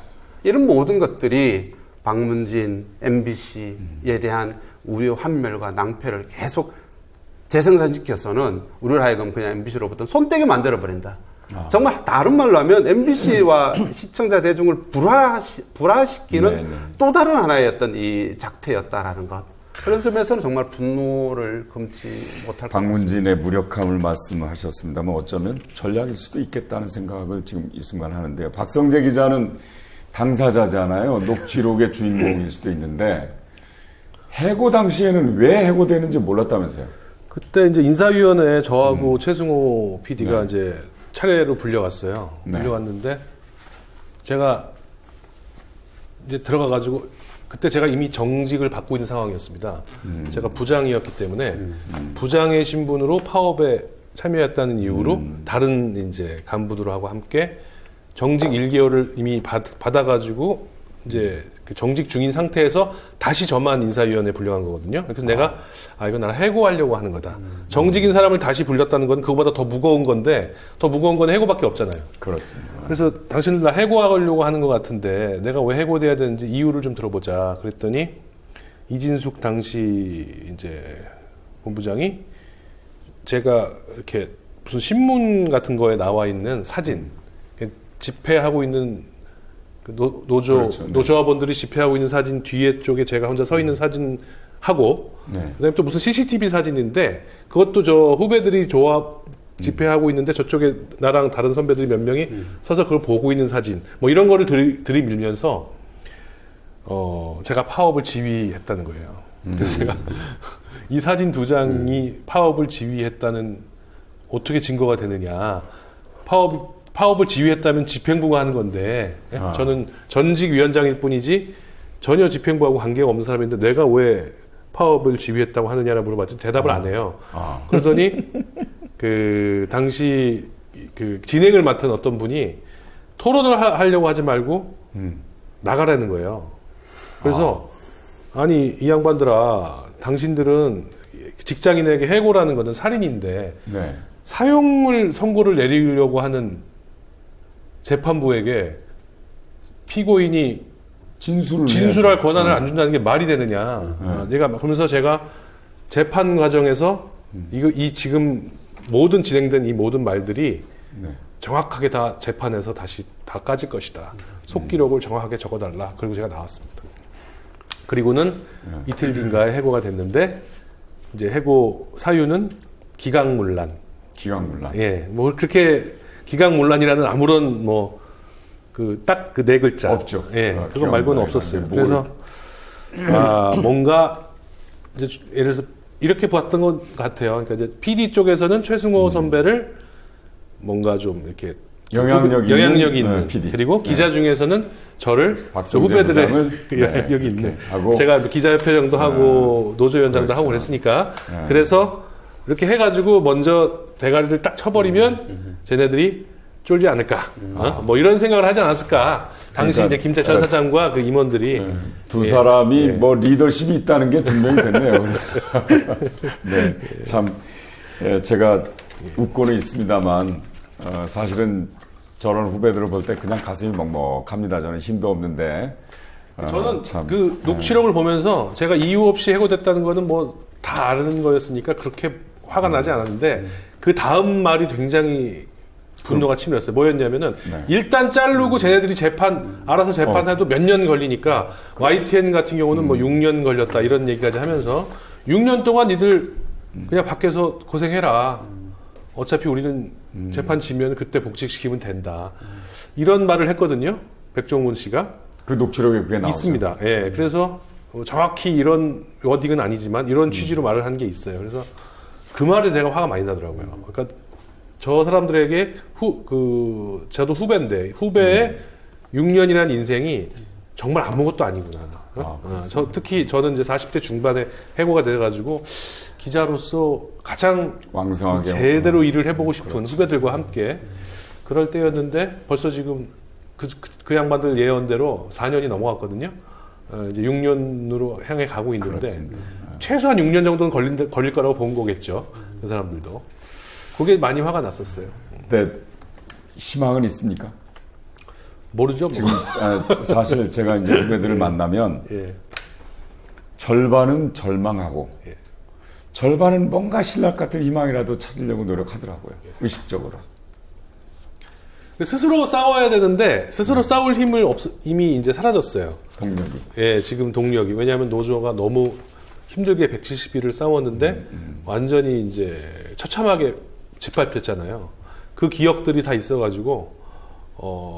이런 모든 것들이 박문진, MBC에 대한 우리의 환멸과 낭패를 계속 재생산시켜서는 우리를 하여금 그냥 MBC로부터 손떼게 만들어버린다. 정말 다른 말로 하면 MBC와 시청자 대중을 불화시키는 또 다른 하나의 어떤 이 작태였다라는 것. 그런 점에서는 정말 분노를 금치 못할 것 같습니다.
박문진의 무력함을 말씀하셨습니다만 어쩌면 전략일 수도 있겠다는 생각을 지금 이 순간 하는데요. 박성재 기자는 당사자잖아요. 녹취록의 주인공일 수도 있는데 해고 당시에는 왜 해고되는지 몰랐다면서요?
그때 이제 인사위원회에 저하고 최승호 PD가 이제 차례로 불려갔어요. 불려갔는데 제가 이제 들어가가지고 그때 제가 이미 정직을 받고 있는 상황이었습니다. 제가 부장이었기 때문에 부장의 신분으로 파업에 참여했다는 이유로 다른 이제 간부들하고 함께 정직 1개월을 이미 받아가지고 이제 그 정직 중인 상태에서 다시 저만 인사위원회에 불려간 거거든요. 그래서 내가 이건 나를 해고하려고 하는 거다. 정직인 사람을 다시 불렸다는 건 그거보다 더 무거운 건데 더 무거운 건 해고밖에 없잖아요.
그렇습니다.
그래서 당신들 나 해고하려고 하는 것 같은데 내가 왜 해고돼야 되는지 이유를 좀 들어보자. 그랬더니 이진숙 당시 이제 본부장이 제가 이렇게 무슨 신문 같은 거에 나와 있는 사진, 집회하고 있는 노조원들이 집회하고 있는 사진 뒤에 쪽에 제가 혼자 서 있는 사진하고 그다음에 또 무슨 CCTV 사진인데 그것도 저 후배들이 집회하고 있는데 저쪽에 나랑 다른 선배들이 몇 명이 서서 그걸 보고 있는 사진, 뭐 이런 거를 들이밀면서 제가 파업을 지휘했다는 거예요. 그래서 제가 이 사진 2장이 파업을 지휘했다는 어떻게 증거가 되느냐? 파업을 지휘했다면 집행부가 하는 건데 저는 전직 위원장일 뿐이지 전혀 집행부하고 관계가 없는 사람인데 내가 왜 파업을 지휘했다고 하느냐라고 물어봤더니 대답을 안 해요. 그러더니 그 당시 그 진행을 맡은 어떤 분이 토론을 하려고 하지 말고 나가라는 거예요. 그래서 아니 이 양반들아, 당신들은 직장인에게 해고라는 것은 살인인데
네.
사형을 선고를 내리려고 하는 재판부에게 피고인이 진술할 권한을 안 준다는 게 말이 되느냐. 그러면서 제가 재판 과정에서 이 지금 모든 진행된 이 모든 말들이 정확하게 다 재판에서 다시 다 까질 것이다. 속기록을 정확하게 적어달라. 그리고 제가 나왔습니다. 그리고는 이틀 뒤인가에 해고가 됐는데 이제 해고 사유는 기각문란.
기각문란.
뭐 그렇게 기각문란이라는 아무런 뭐 딱 그 네 글자
없죠.
그거 말고는 없었어요. 그래서 뭔가 이제 예를 들어서 이렇게 봤던 것 같아요. 그러니까 이제 PD 쪽에서는 최승호 선배를 뭔가 좀 이렇게 영향력 있는
PD.
그리고 기자 중에서는 저를 후배들의 영향력이 있는
하고.
제가 기자협회장도 하고 노조위원장도 하고 그랬으니까 그래서 이렇게 해가지고 먼저 대가리를 딱 쳐버리면 쟤네들이 쫄지 않을까 뭐 이런 생각을 하지 않았을까. 당시
그러니까,
이제 김태철 사장과 그 임원들이
두 사람이 뭐 리더십이 있다는 게 증명이 됐네요. 네, 참 제가 웃고는 있습니다만 사실은 저런 후배들을 볼 때 그냥 가슴이 먹먹합니다. 저는 힘도 없는데.
저는 그 녹취록을 보면서 제가 이유 없이 해고됐다는 거는 뭐 다 아는 거였으니까 그렇게 화가 나지 않았는데 그 다음 말이 굉장히 분노가 치밀었어요. 뭐였냐면은 일단 자르고 쟤네들이 알아서 재판해도 몇 년 걸리니까 YTN 같은 경우는 뭐 6년 걸렸다 이런 얘기까지 하면서 6년 동안 니들 그냥 밖에서 고생해라. 어차피 우리는 재판 지면 그때 복직시키면 된다. 이런 말을 했거든요. 백종문 씨가.
그 녹취록에 그게 나오죠.
있습니다. 예. 그래서 정확히 이런 워딩은 아니지만 이런 취지로 말을 한 게 있어요. 그래서 그 말에 제가 화가 많이 나더라고요. 그러니까 저 사람들에게 저도 후배인데 후배의 6년이라는 인생이 정말 아무것도 아니구나. 특히 저는 이제 40대 중반에 해고가 돼가지고 기자로서 가장
왕성하게
제대로 일을 해보고 싶은 후배들과 함께 그럴 때였는데 벌써 지금 그 양반들 예언대로 4년이 넘어갔거든요. 이제 6년으로 향해 가고 있는데
그렇습니다.
최소한 6년 정도는 걸릴 거라고 본 거겠죠. 그 사람들도. 그게 많이 화가 났었어요.
네, 희망은 있습니까?
모르죠. 뭐.
지금 사실 제가 이제 후배들을 만나면 절반은 절망하고 절반은 뭔가 신락 같은 희망이라도 찾으려고 노력하더라고요. 의식적으로.
스스로 싸워야 되는데 스스로 싸울 힘을 이미 이제 사라졌어요.
동력이.
지금 동력이. 왜냐하면 노조가 너무 힘들게 170일을 싸웠는데 완전히 이제 처참하게 짓밟혔잖아요. 그 기억들이 다 있어가지고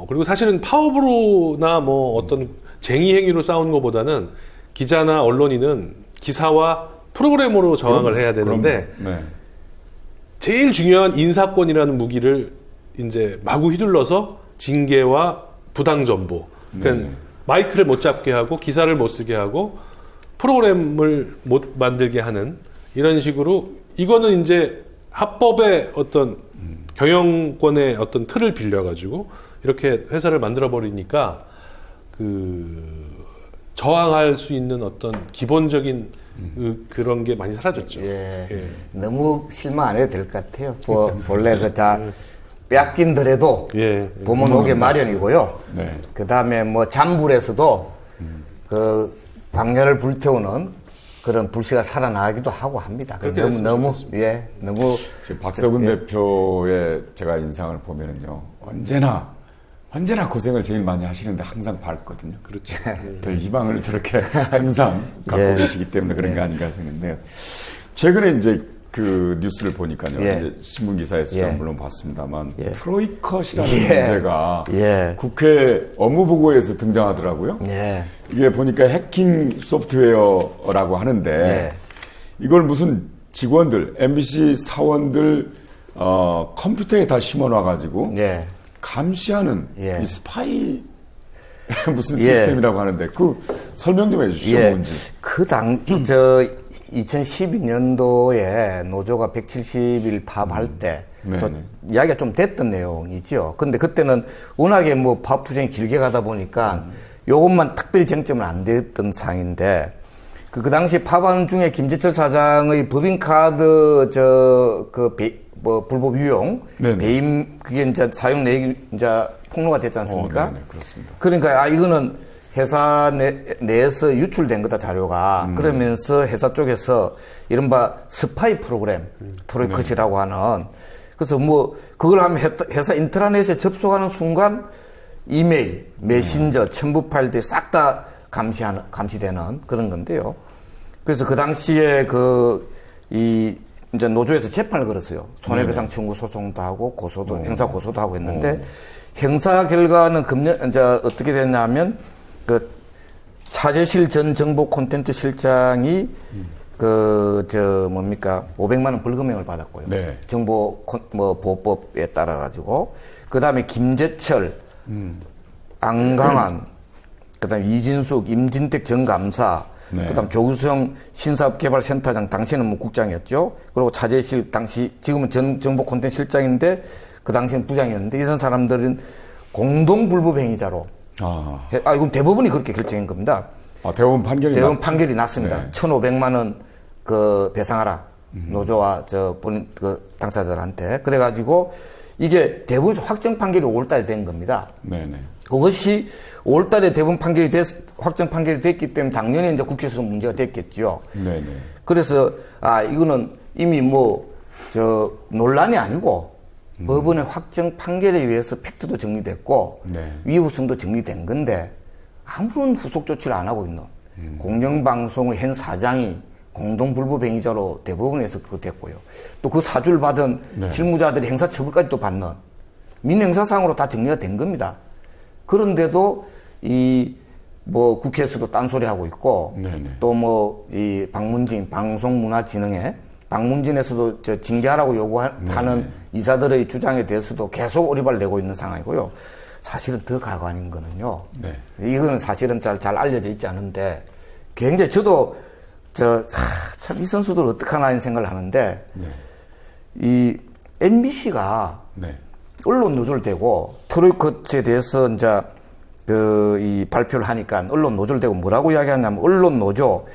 그리고 사실은 파업으로나 뭐 어떤 쟁의 행위로 싸우는 것보다는 기자나 언론인은 기사와 프로그램으로 저항을 해야 되는데 제일 중요한 인사권이라는 무기를 이제 마구 휘둘러서 징계와 부당 정보, 그러니까 마이크를 못 잡게 하고 기사를 못 쓰게 하고 프로그램을 못 만들게 하는 이런 식으로 이거는 이제 합법의 어떤 경영권의 어떤 틀을 빌려가지고 이렇게 회사를 만들어 버리니까 저항할 수 있는 어떤 기본적인 그런 게 많이 사라졌죠.
너무 실망 안 해도 될 것 같아요. 본래 다 뺏긴더라도 보면 오게 마련이고요. 그 다음에 뭐 잠불에서도 그 광야를 불태우는 그런 불씨가 살아나기도 하고 합니다. 너무
박서근 대표의 제가 인상을 보면은요, 언제나 고생을 제일 많이 하시는데 항상 밝거든요.
그렇죠.
별 희망을 저렇게 항상 갖고 계시기 때문에 그런 게 아닌가 생각했는데, 최근에 이제 그 뉴스를 보니까요.
예.
이제 신문 기사에서
예.
저는 물론 봤습니다만
예.
트로이컷이라는
예.
문제가
예.
국회 업무보고에서 등장하더라고요.
예.
이게 보니까 해킹 소프트웨어라고 하는데
예.
이걸 무슨 직원들, MBC 사원들 컴퓨터에 다 심어놔가지고
예.
감시하는
예.
이 스파이 무슨
예.
시스템이라고 하는데 그 설명 좀 해주시죠.
예.
뭔지.
2012년도에 노조가 170일 파업할 때, 또
네네.
이야기가 좀 됐던 내용이죠. 근데 그때는 워낙에 뭐 파업 투쟁이 길게 가다 보니까 요것만 특별히 쟁점은 안 됐던 상황인데, 그 당시 파반 중에 김재철 사장의 법인카드 불법 유용,
네네.
배임, 그게 이제 사용 내역이 이제 폭로가 됐지 않습니까?
네네, 그렇습니다.
그러니까, 이거는 회사 내에서 유출된 거다, 자료가. 그러면서 회사 쪽에서 이른바 스파이 프로그램, 트로이컷이라고 하는. 그래서 뭐, 그걸 하면 회사 인트라넷에 접속하는 순간 이메일, 메신저, 첨부 파일들이 싹 다 감시되는 그런 건데요. 그래서 그 당시에 이제 노조에서 재판을 걸었어요. 손해배상 청구 소송도 하고 형사 고소도 하고 했는데 형사 결과는 이제 어떻게 됐냐면 차재실 전 정보 콘텐츠 실장이 500만 원 벌금형을 받았고요.
네.
정보 보호법에 따라 가지고 그다음에 김재철, 안강환, 그다음에 이진숙, 임진택 전 감사,
네.
그다음 조규성 신사업개발센터장, 당시에는 뭐 국장이었죠. 그리고 차재실 당시 지금은 정보 콘텐츠 실장인데 그 당시에는 부장이었는데 이런 사람들은 공동 불법 행위자로. 이건 대법원이 그렇게 결정한 겁니다.
대법원
판결이 났습니다.
네.
1,500만 원 배상하라. 노조와 본인 당사자들한테. 그래가지고 이게 대법원 확정 판결이 5월달에 된 겁니다.
네네.
그것이 5월달에 대법원 확정 판결이 됐기 때문에 당연히 이제 국회에서 문제가 됐겠죠.
네네.
그래서 이거는 이미 논란이 아니고 법원의 확정 판결에 의해서 팩트도 정리됐고
네.
위법성도 정리된 건데 아무런 후속 조치를 안 하고 있는 공영방송의 현 사장이 공동불법행위자로 대법원에서 그거 됐고요. 또 그 사주를 받은
네. 실무자들이
실무자들이 형사처벌까지 또 받는 민형사상으로 다 정리가 된 겁니다. 그런데도 국회에서도 딴소리하고 있고
네네.
또 이 방문진 방송문화진흥회 방문진에서도 징계하라고 요구하는 이사들의 주장에 대해서도 계속 오리발 내고 있는 상황이고요. 사실은 더 가관인 거는요.
네.
이거는 사실은 잘 알려져 있지 않은데 굉장히 저도 참 이 선수들 어떡하나 하는 생각을 하는데
네.
이 MBC가
네.
언론 노조를 대고 트로이컷에 대해서 이제 이 발표를 하니까 언론 노조를 대고 뭐라고 이야기하냐면 언론 노조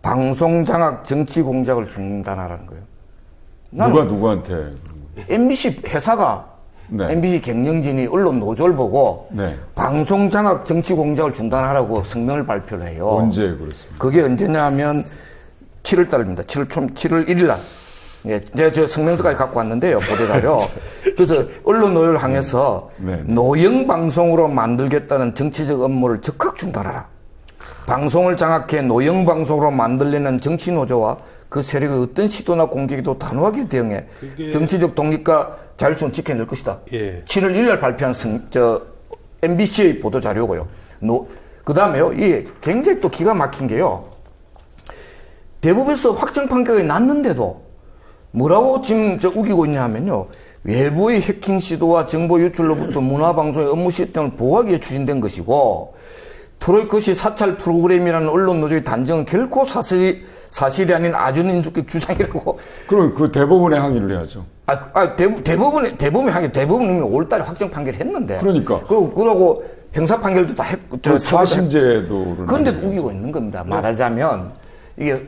방송 장악 정치 공작을 중단하라는 거예요.
누구한테?
MBC 회사가
네.
MBC 경영진이 언론 노조를 보고
네.
방송 장악 정치 공작을 중단하라고 성명을 발표를 해요.
언제 그랬습니까?
그게 언제냐면 7월 달입니다. 7월 1일 날. 예, 제가 성명서까지 갖고 왔는데요. 보도자료. 그래서 언론 노조를 향해서
네.
노영 방송으로 만들겠다는 정치적 업무를 즉각 중단하라. 방송을 장악해 노영 방송으로 만들려는 정치 노조와 그 세력의 어떤 시도나 공격에도 단호하게 대응해 정치적 독립과 자율성을 지켜낼 것이다.
예.
7월 1일 날 발표한 MBC의 보도 자료고요. 그 다음에요. 이게 굉장히 또 기가 막힌 게요. 대법에서 확정 판결이 났는데도 뭐라고 지금 우기고 있냐 하면요. 외부의 해킹 시도와 정보 유출로부터 문화방송의 업무 시스템을 보호하기 위해 추진된 것이고 트로이컷이 사찰 프로그램이라는 언론 노조의 단정은 결코 사실이 아닌 아주 민주적 주장이라고.
그럼 그 대법원에 항의를 해야죠.
대법원이 5월달에 확정 판결했는데.
그러니까.
그러고 형사 판결도 다 했고.
사심제도를.
그런데도 우기고 있는 겁니다. 말하자면 이게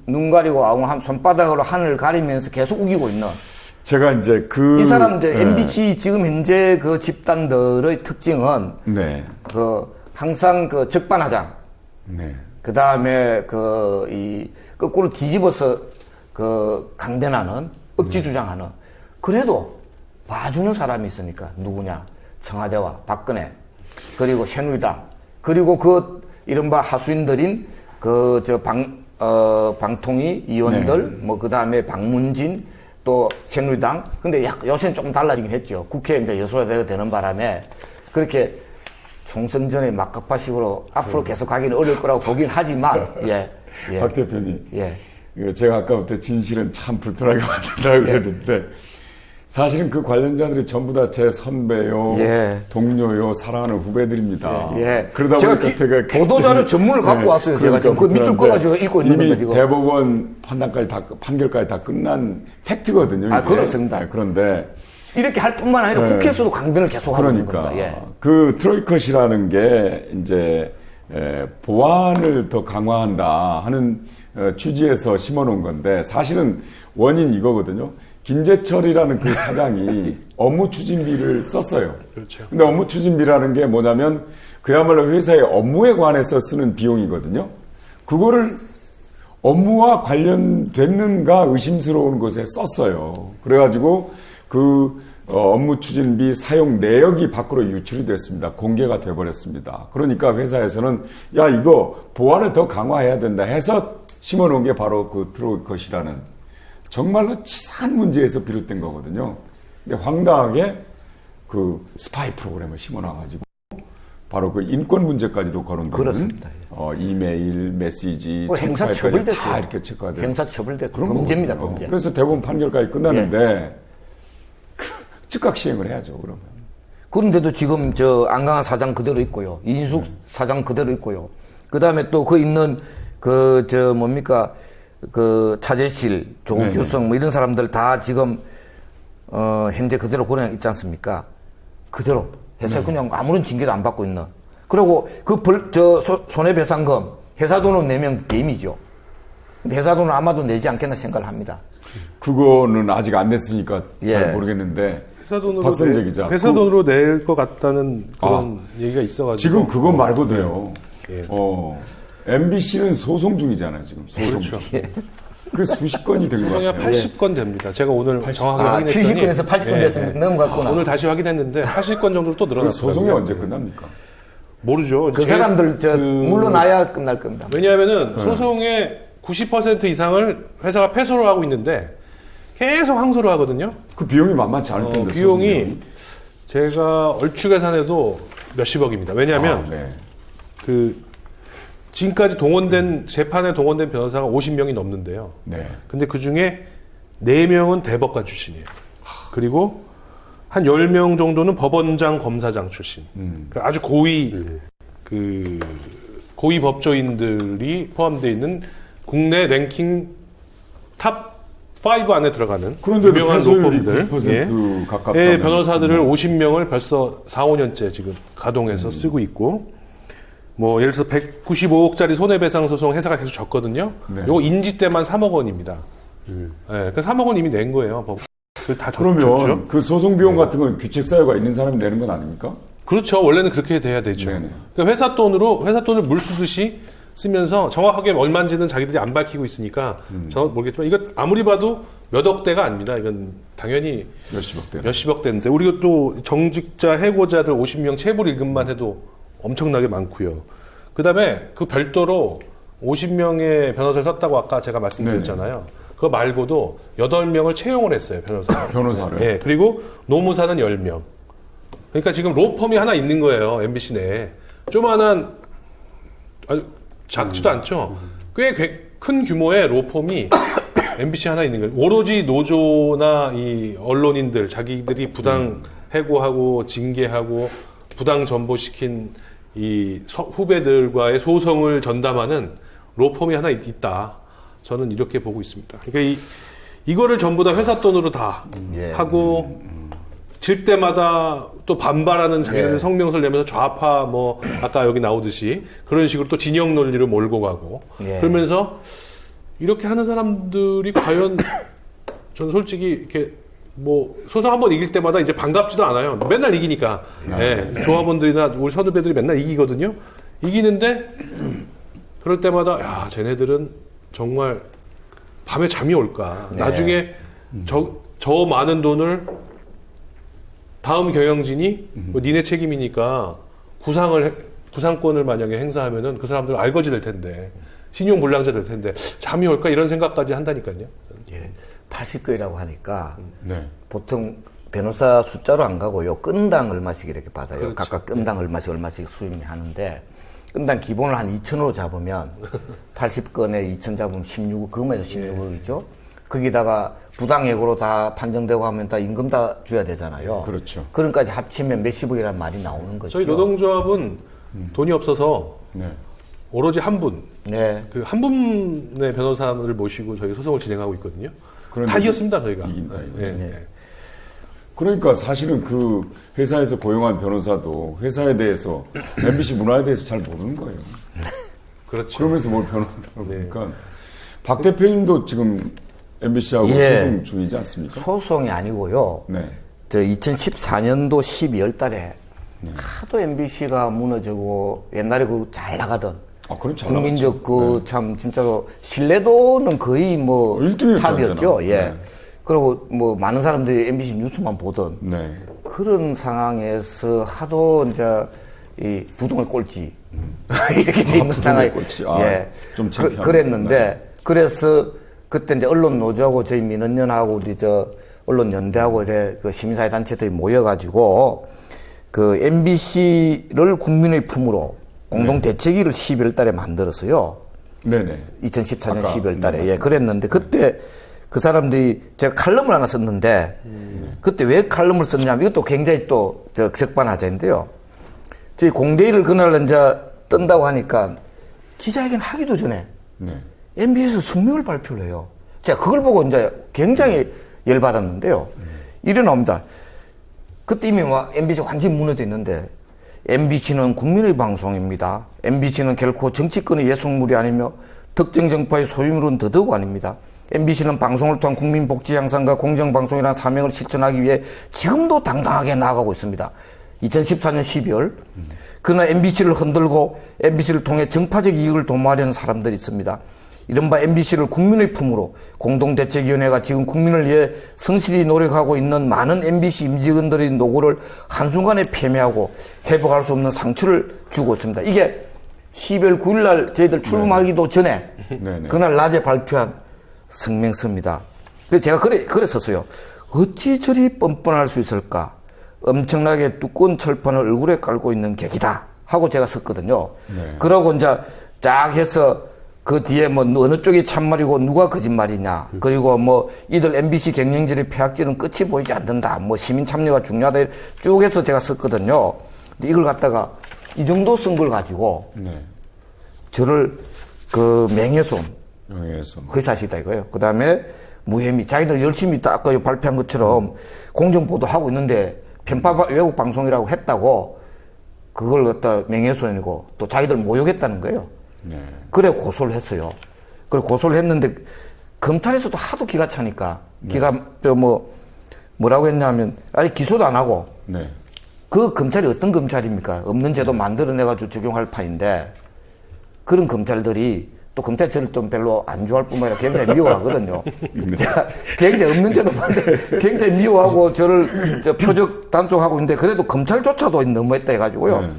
눈 가리고 손바닥으로 하늘을 가리면서 계속 우기고 있는.
제가 이제
이 사람들
네.
MBC 지금 현재 그 집단들의 특징은
네.
항상 적반하장.
네.
그 다음에 거꾸로 뒤집어서 강변하는 억지 주장하는. 그래도 봐주는 사람이 있으니까 누구냐? 청와대와 박근혜 그리고 새누리당 그리고 이른바 하수인들인 방통위 의원들, 뭐 그 다음에 박문진, 또 새누리당. 근데 요새는 조금 달라지긴 했죠. 국회에 이제 여소야대가 되는 바람에 그렇게 총선 전에 막급파식으로 앞으로 계속 가기는 어려울 거라고 보긴 하지만, 예.
박 대표님.
예.
이거 제가 아까부터 진실은 참 불편하게 만든다고 그랬는데, 사실은 그 관련자들이 전부 다 제 선배요,
예.
동료요, 사랑하는 후배들입니다.
예.
그러다
제가
보니까 제가
보도자료 전문을 갖고 왔어요. 제가 지금 그 밑줄 꺼가지고 읽고 있는
이미
겁니다, 지금.
대법원 판결까지 다 끝난 팩트거든요.
아,
이게.
그렇습니다.
네, 그런데
이렇게 할 뿐만 아니라
네.
국회에서도 강변을 계속하고 있는
그러니까
겁니다. 예.
그 트로이컷이라는 게 이제 보안을 더 강화한다 하는 취지에서 심어놓은 건데 사실은 원인 이거거든요. 김재철이라는 그 사장이 업무 추진비를 썼어요.
그렇죠.
근데 업무 추진비라는 게 뭐냐면 그야말로 회사의 업무에 관해서 쓰는 비용이거든요. 그거를 업무와 관련됐는가 의심스러운 곳에 썼어요. 그래가지고 그 업무 추진비 사용 내역이 밖으로 유출이 됐습니다. 공개가 돼버렸습니다. 그러니까 회사에서는 야 이거 보안을 더 강화해야 된다 해서 심어놓은 게 바로 그 트로이컷이라는 정말로 치사한 문제에서 비롯된 거거든요. 근데 황당하게 그 스파이 프로그램을 심어놔가지고 바로 그 인권 문제까지도 거론되는
그렇습니다.
이메일, 메시지,
행사
체크파일까지
처벌됐죠.
다 이렇게 체크가 돼요.
행사 처벌됐죠.
그런
범죄입니다,
거거든요.
범죄.
그래서 대법원 판결까지 끝났는데 즉각 시행을 해야죠. 그러면.
그런데도 지금 저 안강한 사장 그대로 있고요. 이인숙 사장 그대로 있고요. 그 다음에 또 그 있는 그 저 뭡니까 그 차재실, 조국규성 뭐 이런 사람들 다 지금 현재 그대로 그냥 있지 않습니까? 그대로 해서 그냥 아무런 징계도 안 받고 있는. 그리고 그 손해배상금 회사 돈은 내면 게임이죠. 근데 회사 돈은 아마도 내지 않겠나 생각을 합니다.
그거는 아직 안 됐으니까
예.
잘 모르겠는데
회사 돈으로
박성재 기자
회사 돈으로 낼 것 같다는 그런 얘기가 있어가지고
지금 그거 말고도요.
예.
MBC는 소송 중이잖아요. 지금 소송
그렇죠.
중. 그 수십 건이 된 것
소송이
같아요.
80건 됩니다. 제가 오늘 정확하게 확인했더니
70건에서 80건 됐으면 넘어갔구나.
오늘 다시 확인했는데 80건 정도로 또
그
늘어났어요.
소송이 언제 끝납니까?
모르죠.
그 사람들 물러나야 끝날 겁니다.
왜냐하면은 소송의 90% 이상을 회사가 패소를 하고 있는데 계속 항소를 하거든요.
그 비용이 만만치 않을 텐데.
비용이 제가 얼추 계산해도 몇십억입니다. 왜냐하면
네.
그 지금까지 재판에 동원된 변호사가 50명이 넘는데요.
네.
근데 그 중에 4명은 대법관 출신이에요. 그리고 한 10명 정도는 법원장, 검사장 출신. 그러니까 아주 고위 법조인들이 포함되어 있는 국내 랭킹 탑 5 안에 들어가는
그런데도
유명한
패소율이
로펌들,
90% 가깝다면.
예, 변호사들을 50명을 벌써 4, 5년째 지금 가동해서 쓰고 있고, 뭐 예를 들어서 195억짜리 손해배상 소송 회사가 계속 졌거든요.
네.
이거 인지 때만 3억 원입니다. 예, 그 3억 원 이미 낸 거예요. 다
그러면
졌죠.
그 소송 비용 같은 건 규책 사유가 있는 사람이 내는 건 아닙니까?
그렇죠. 원래는 그렇게 돼야 되죠.
네네.
그러니까 회사 돈을 물 쓰듯이 쓰면서 정확하게 얼마인지는 자기들이 안 밝히고 있으니까 저는 모르겠지만 이거 아무리 봐도 몇 억대가 아닙니다. 이건 당연히
몇십억 대.
몇십억 대인데 우리가 또 정직자 해고자들 50명 체불 임금만 해도 엄청나게 많고요. 그다음에 그 별도로 50명의 변호사를 썼다고 아까 제가 말씀드렸잖아요. 그거 말고도 8명을 채용을 했어요.
변호사를.
네, 그리고 노무사는 10명. 그러니까 지금 로펌이 하나 있는 거예요. MBC 내에. 조만한 작지도 않죠. 꽤 큰 규모의 로펌이 MBC 하나 있는 거예요. 오로지 노조나 이 언론인들 자기들이 부당 해고하고 징계하고 부당 전보시킨 이 후배들과의 소송을 전담하는 로펌이 하나 있다. 저는 이렇게 보고 있습니다. 그러니까 이거를 전부 다 회사 돈으로 다 하고 질 때마다 또 반발하는 자기들 성명서를 내면서 좌파 뭐 아까 여기 나오듯이 그런 식으로 또 진영 논리를 몰고 가고 그러면서 이렇게 하는 사람들이 과연 저는 솔직히 이렇게 뭐 소송 한번 이길 때마다 이제 반갑지도 않아요. 맨날 이기니까. 조합원들이나 우리 선후배들이 맨날 이기거든요. 이기는데 그럴 때마다 야 쟤네들은 정말 밤에 잠이 올까. 나중에 저 많은 돈을 다음 경영진이 뭐 니네 책임이니까 구상권을 만약에 행사하면은 그 사람들 알거지 될 텐데 신용 불량자 될 텐데 잠이 올까 이런 생각까지 한다니까요.
예. 80건이라고 하니까
네.
보통 변호사 숫자로 안 가고요. 건당 얼마씩 이렇게 받아요.
그렇죠.
각각 건당 얼마씩 수임이 하는데 건당 기본을 한 2천으로 잡으면 80건에 2천 잡으면 16억, 그거만 해도 16억이죠. 거기다가 부당액으로 다 판정되고 하면 다 임금 다 줘야 되잖아요.
그렇죠.
그런까지 합치면 몇십억이라는 말이 나오는 거죠.
저희 노동조합은 돈이 없어서
네.
오로지 한 분,
네.
그 한 분의 변호사를 모시고 저희 소송을 진행하고 있거든요.
그런데
다 이겼습니다, 저희가.
이긴다, 이거지.
네.
네.
그러니까 사실은 그 회사에서 고용한 변호사도 회사에 대해서 MBC 문화에 대해서 잘 모르는 거예요.
그렇죠.
그러면서 뭘 변호한다고
네.
그러니까 박 대표님도 지금 MBC하고
예.
소송 중이지 않습니까?
소송이 아니고요.
네.
저 2014년도 12월 달에 하도 MBC가 무너지고 옛날에 그 잘 나가던
아, 그럼 잘
국민적
나갔죠.
참 진짜로 신뢰도는 거의 뭐
일등이었죠,
탑이었죠.
언제나.
예.
네.
그리고 뭐 많은 사람들이 MBC 뉴스만 보던
네.
그런 상황에서 하도 이제 이 부동의 꼴찌 이렇게 돼 있는
부동의
상황이
꼴찌. 아,
예.
좀 창피합니다.
그랬는데 그래서 그때 이제 언론 노조하고 저희 민원연하고 우리 저 언론 연대하고 이래 그 시민사회 단체들이 모여가지고 그 MBC를 국민의 품으로 공동 대책위를 12월 달에 만들었어요.
네네.
2014년
아까
12월 달에. 예,
말씀하신.
그랬는데 그때 그 사람들이 제가 칼럼을 하나 썼는데 그때 왜 칼럼을 썼냐면 이것도 굉장히 또 저 적반하장인데요. 저희 공대위를 그날 이제 뜬다고 하니까 기자회견 하기도 전에
네.
MBC에서 성명을 발표를 해요. 제가 그걸 보고 이제 굉장히 열받았는데요. 이래 나옵니다. 그때 이미 막 MBC가 완전히 무너져 있는데 MBC는 국민의 방송입니다. MBC는 결코 정치권의 예속물이 아니며 특정 정파의 소유물은 더더욱 아닙니다. MBC는 방송을 통한 국민 복지 향상과 공정방송이라는 사명을 실천하기 위해 지금도 당당하게 나아가고 있습니다. 2014년 12월 그러나 MBC를 흔들고 MBC를 통해 정파적 이익을 도모하려는 사람들이 있습니다. 이른바 MBC를 국민의 품으로 공동대책위원회가 지금 국민을 위해 성실히 노력하고 있는 많은 MBC 임직원들의 노고를 한순간에 패배하고 회복할 수 없는 상처를 주고 있습니다. 이게 12월 9일 날 저희들 출범하기도 전에
네네.
그날 낮에 발표한 성명서입니다. 그래서 제가 그랬었어요. 어찌 저리 뻔뻔할 수 있을까? 엄청나게 두꺼운 철판을 얼굴에 깔고 있는 객이다 하고 제가 썼거든요.
네.
그러고 이제 쫙 해서 그 뒤에 뭐 어느 쪽이 참말이고 누가 거짓말이냐. 그리고 뭐 이들 MBC 경영진의 폐악질은 끝이 보이지 않는다. 뭐 시민 참여가 중요하다. 쭉 해서 제가 썼거든요. 근데 이걸 갖다가 이 정도 쓴 걸 가지고
네.
저를 그 명예훼손
명예훼손.
회사시다 이거예요. 그 다음에 무혐의. 자기들 열심히 아까 발표한 것처럼 공정보도하고 있는데 편파 외국 방송이라고 했다고 그걸 갖다 명예훼손이고 또 자기들 모욕했다는 거예요.
네.
그래 고소를 했어요. 그래 고소를 했는데 검찰에서도 하도 기가 차니까 뭐라고 했냐면 아니 기소도 안 하고
네.
그 검찰이 어떤 검찰입니까? 없는 제도 만들어내가지고 적용할 판인데 그런 검찰들이 또 검찰 저를 좀 별로 안 좋아할 뿐만 아니라 굉장히 미워하거든요. 제가 굉장히 없는 제도 만들 굉장히 미워하고 저를 표적 단속하고 있는데 그래도 검찰조차도 너무했다 해가지고요.
네.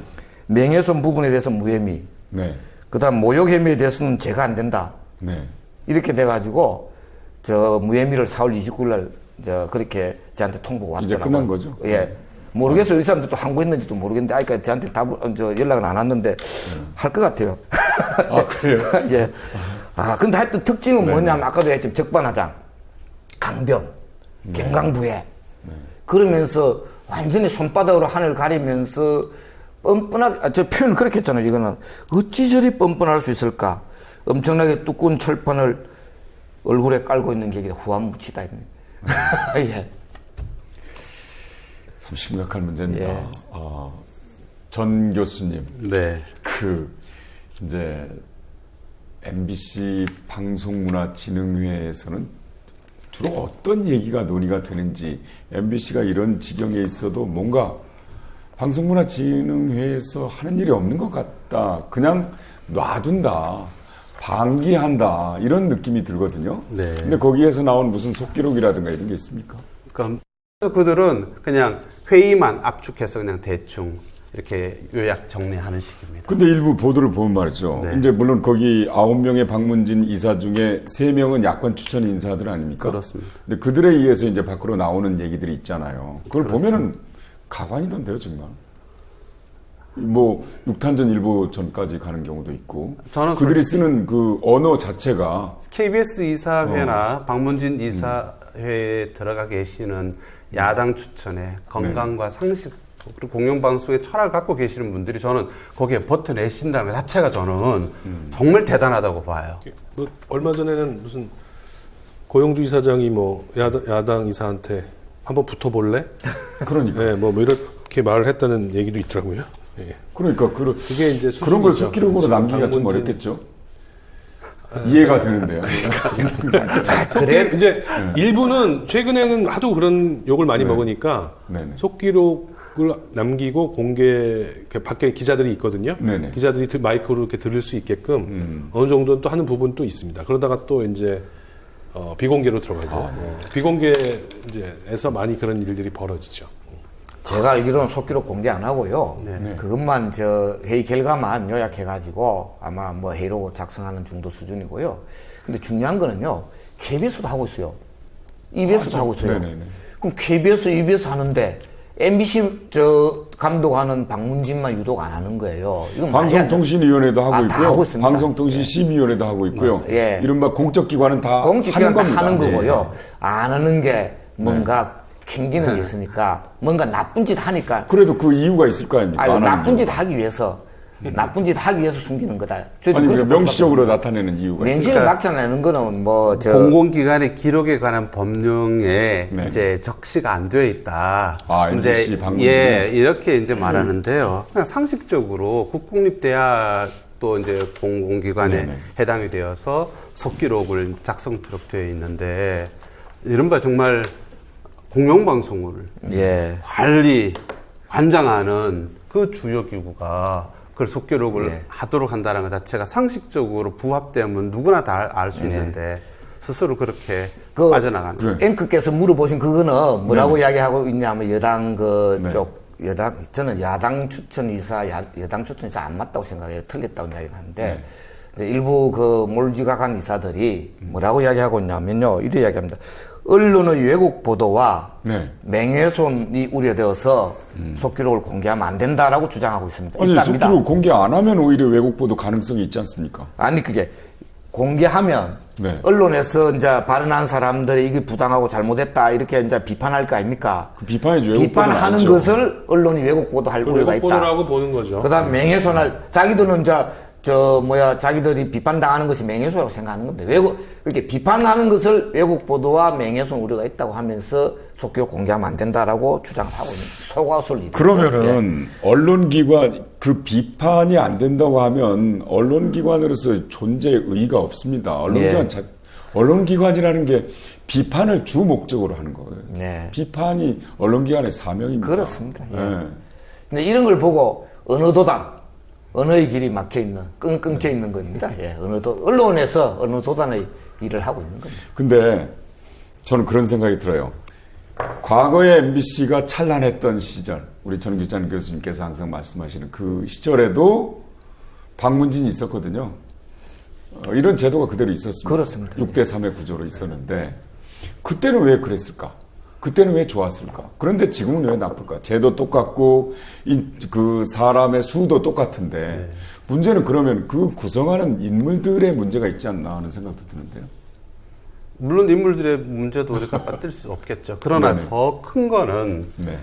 명예훼손 부분에 대해서 무혐의.
네.
그 다음 모욕 혐의에 대해서는 제가 안 된다.
네.
이렇게 돼가지고 저 무혐의를 4월 29일 날 그렇게 저한테 통보가 왔더라고요.
이제 끝난 거죠?
예. 모르겠어요. 이 사람들도 항고했는지도 모르겠는데 아직까지 저한테 연락은 안 왔는데 할 것 같아요.
아, 그래요?
예. 아, 근데 하여튼 특징은 뭐냐면 아까도 했지만 적반하장, 강변, 경강부회. 그러면서 완전히 손바닥으로 하늘 가리면서 뻔뻔하게, 저 표현을 그렇게 했잖아요. 이거는 어찌 저리 뻔뻔할 수 있을까? 엄청나게 두꺼운 철판을 얼굴에 깔고 있는 게 후한무치다. 예.
참 심각한 문제입니다.
예.
전 교수님.
네.
이제 MBC 방송문화진흥회에서는 주로 어떤 얘기가 논의가 되는지 MBC가 이런 지경에 있어도 뭔가 방송문화진흥회에서 하는 일이 없는 것 같다. 그냥 놔둔다. 방기한다. 이런 느낌이 들거든요.
네.
근데 거기에서 나온 무슨 속기록이라든가 이런 게 있습니까?
그러니까 그들은 그냥 회의만 압축해서 그냥 대충 이렇게 요약 정리하는 식입니다.
근데 일부 보도를 보면 말이죠.
네.
이제 물론 거기 9명의 박문진 이사 중에 3명은 야권 추천 인사들 아닙니까?
그렇습니다.
근데 그들에 의해서 이제 밖으로 나오는 얘기들이 있잖아요. 그걸
그렇죠.
보면은 가관이던데요, 정말. 뭐 육탄전 일보 전까지 가는 경우도 있고.
저는
그들이 쓰는 그 언어 자체가
KBS 이사회나 박문진 이사회에 들어가 계시는 야당 추천에 건강과 상식 그리고 공영방송의 철학을 갖고 계시는 분들이 저는 거기에 버텨내신다는 것 자체가 저는 정말 대단하다고 봐요.
뭐 얼마 전에는 무슨 고영주 이사장이 뭐 야당 이사한테 한번 붙어볼래?
그러니까.
네, 뭐 이렇게 말을 했다는 얘기도 있더라고요. 예.
그러니까
그게 이제
그런 걸
수준이죠.
속기록으로 남기기가 좀
박문진-
어렵겠죠. 이해가 되는데요.
그래
이제 일부는 최근에는 하도 그런 욕을 많이 먹으니까
네네.
속기록을 남기고 공개 이렇게 밖에 기자들이 있거든요.
네네.
기자들이 마이크로 이렇게 들을 수 있게끔 어느 정도는 또 하는 부분도 있습니다. 그러다가 또 이제 비공개로 들어가죠. 비공개 이제에서 많이 그런 일들이 벌어지죠.
제가 알기로는 속기록 공개 안 하고요.
네.
그것만 회의 결과만 요약해가지고 아마 뭐 회의록 작성하는 정도 수준이고요. 근데 중요한 거는요. KBS도 하고 있어요. EBS도 하고 있어요.
네네네.
그럼 KBS, EBS 하는데 MBC 감독하는 박문진만 유독 안 하는 거예요. 이건 말이 안 돼요.
방송통신위원회도 하고
다
있고요.
하고 있습니다.
방송통신심의위원회도 하고 있고요.
예.
이른바 공적기관은 다
공직기관
하는 겁니다.
하는 거고요.
예.
안 하는 게 뭔가 캥기는 게 있으니까 뭔가 나쁜 짓 하니까
그래도 그 이유가 있을 거 아닙니까?
아니,
안 하는
나쁜 짓
이유가.
하기 위해서 나쁜 짓 하기 위해서 숨기는 거다. 저희도
아니
그렇게
그러니까
볼
명시적으로
수밖에
나타내는 이유가
없어요.
있어요.
명시를 나타내는 거는
공공기관의 기록에 관한 법령에
네.
이제 적시가 안 되어 있다.
아, MBC
이제
방문진은?
예, 이렇게 이제 말하는데요. 그냥 상식적으로 국공립대학 또 이제 공공기관에
네네.
해당이 되어서 속기록을 작성토록 되어 있는데 이른바 정말 공영방송을
예.
관장하는 그 주요 기구가 그걸 속기록을
예.
하도록 한다는 것 자체가 상식적으로 부합되면 누구나 다 알 수 있는데 스스로 그렇게
그
빠져나가는.
그래.
앵커께서 물어보신 그거는 뭐라고 이야기하고 있냐면 여당
네.
저는 야당 추천 이사 여당 추천 이사 안 맞다고 생각해요. 틀렸다고 이야기를 하는데
네.
이제 일부 몰지각한 이사들이 뭐라고 이야기하고 있냐면요. 이렇게 이야기합니다. 언론의 왜곡 보도와
네.
명예훼손이 우려되어서 속기록을 공개하면 안 된다라고 주장하고 있습니다.
아니
있답니다.
속기록 공개 안 하면 오히려 왜곡 보도 가능성이 있지 않습니까?
아니 그게 공개하면
네.
언론에서 이제 발언한 사람들이 이게 부당하고 잘못했다 이렇게 이제 비판할 거 아닙니까?
그 비판이죠. 왜곡 보도는
비판하는
아니죠.
것을 언론이 왜곡 보도할 우려가
외국
있다.
보도라고 보는 거죠.
그다음 명예훼손할 자기들은 자기들이 비판당하는 것이 명예훼손이라고 생각하는 건데 이렇게 비판하는 것을 왜곡 보도와 명예훼손 우려가 있다고 하면서 속기록 공개하면 안 된다라고 주장을 하고 있는 속아술 일이죠.
그러면은 언론기관 그 비판이 안 된다고 하면 언론기관으로서 존재의 의의가 없습니다. 언론기관이라는 게 비판을 주 목적으로 하는 거예요.
네.
비판이 언론기관의 사명입니다.
그렇습니다. 예.
네.
근데 이런 걸 보고 언어의 길이 막혀 있는 끊겨 있는 겁니다. 예, 언론에서 언어 도단의 일을 하고 있는 겁니다.
근데 저는 그런 생각이 들어요. 과거에 MBC가 찬란했던 시절, 우리 전규찬 교수님께서 항상 말씀하시는 그 시절에도 방문진이 있었거든요. 이런 제도가 그대로 있었습니다.
그렇습니다.
6대 3의 구조로 있었는데 그때는 왜 그랬을까? 그때는 왜 좋았을까? 그런데 지금은 왜 나쁠까? 제도 똑같고 그 사람의 수도 똑같은데 문제는 그러면 그 구성하는 인물들의 문제가 있지 않나 하는 생각도 드는데요.
물론 인물들의 문제도 우리가 빠뜨릴 수 없겠죠. 그러나
네네.
더 큰 거는
네.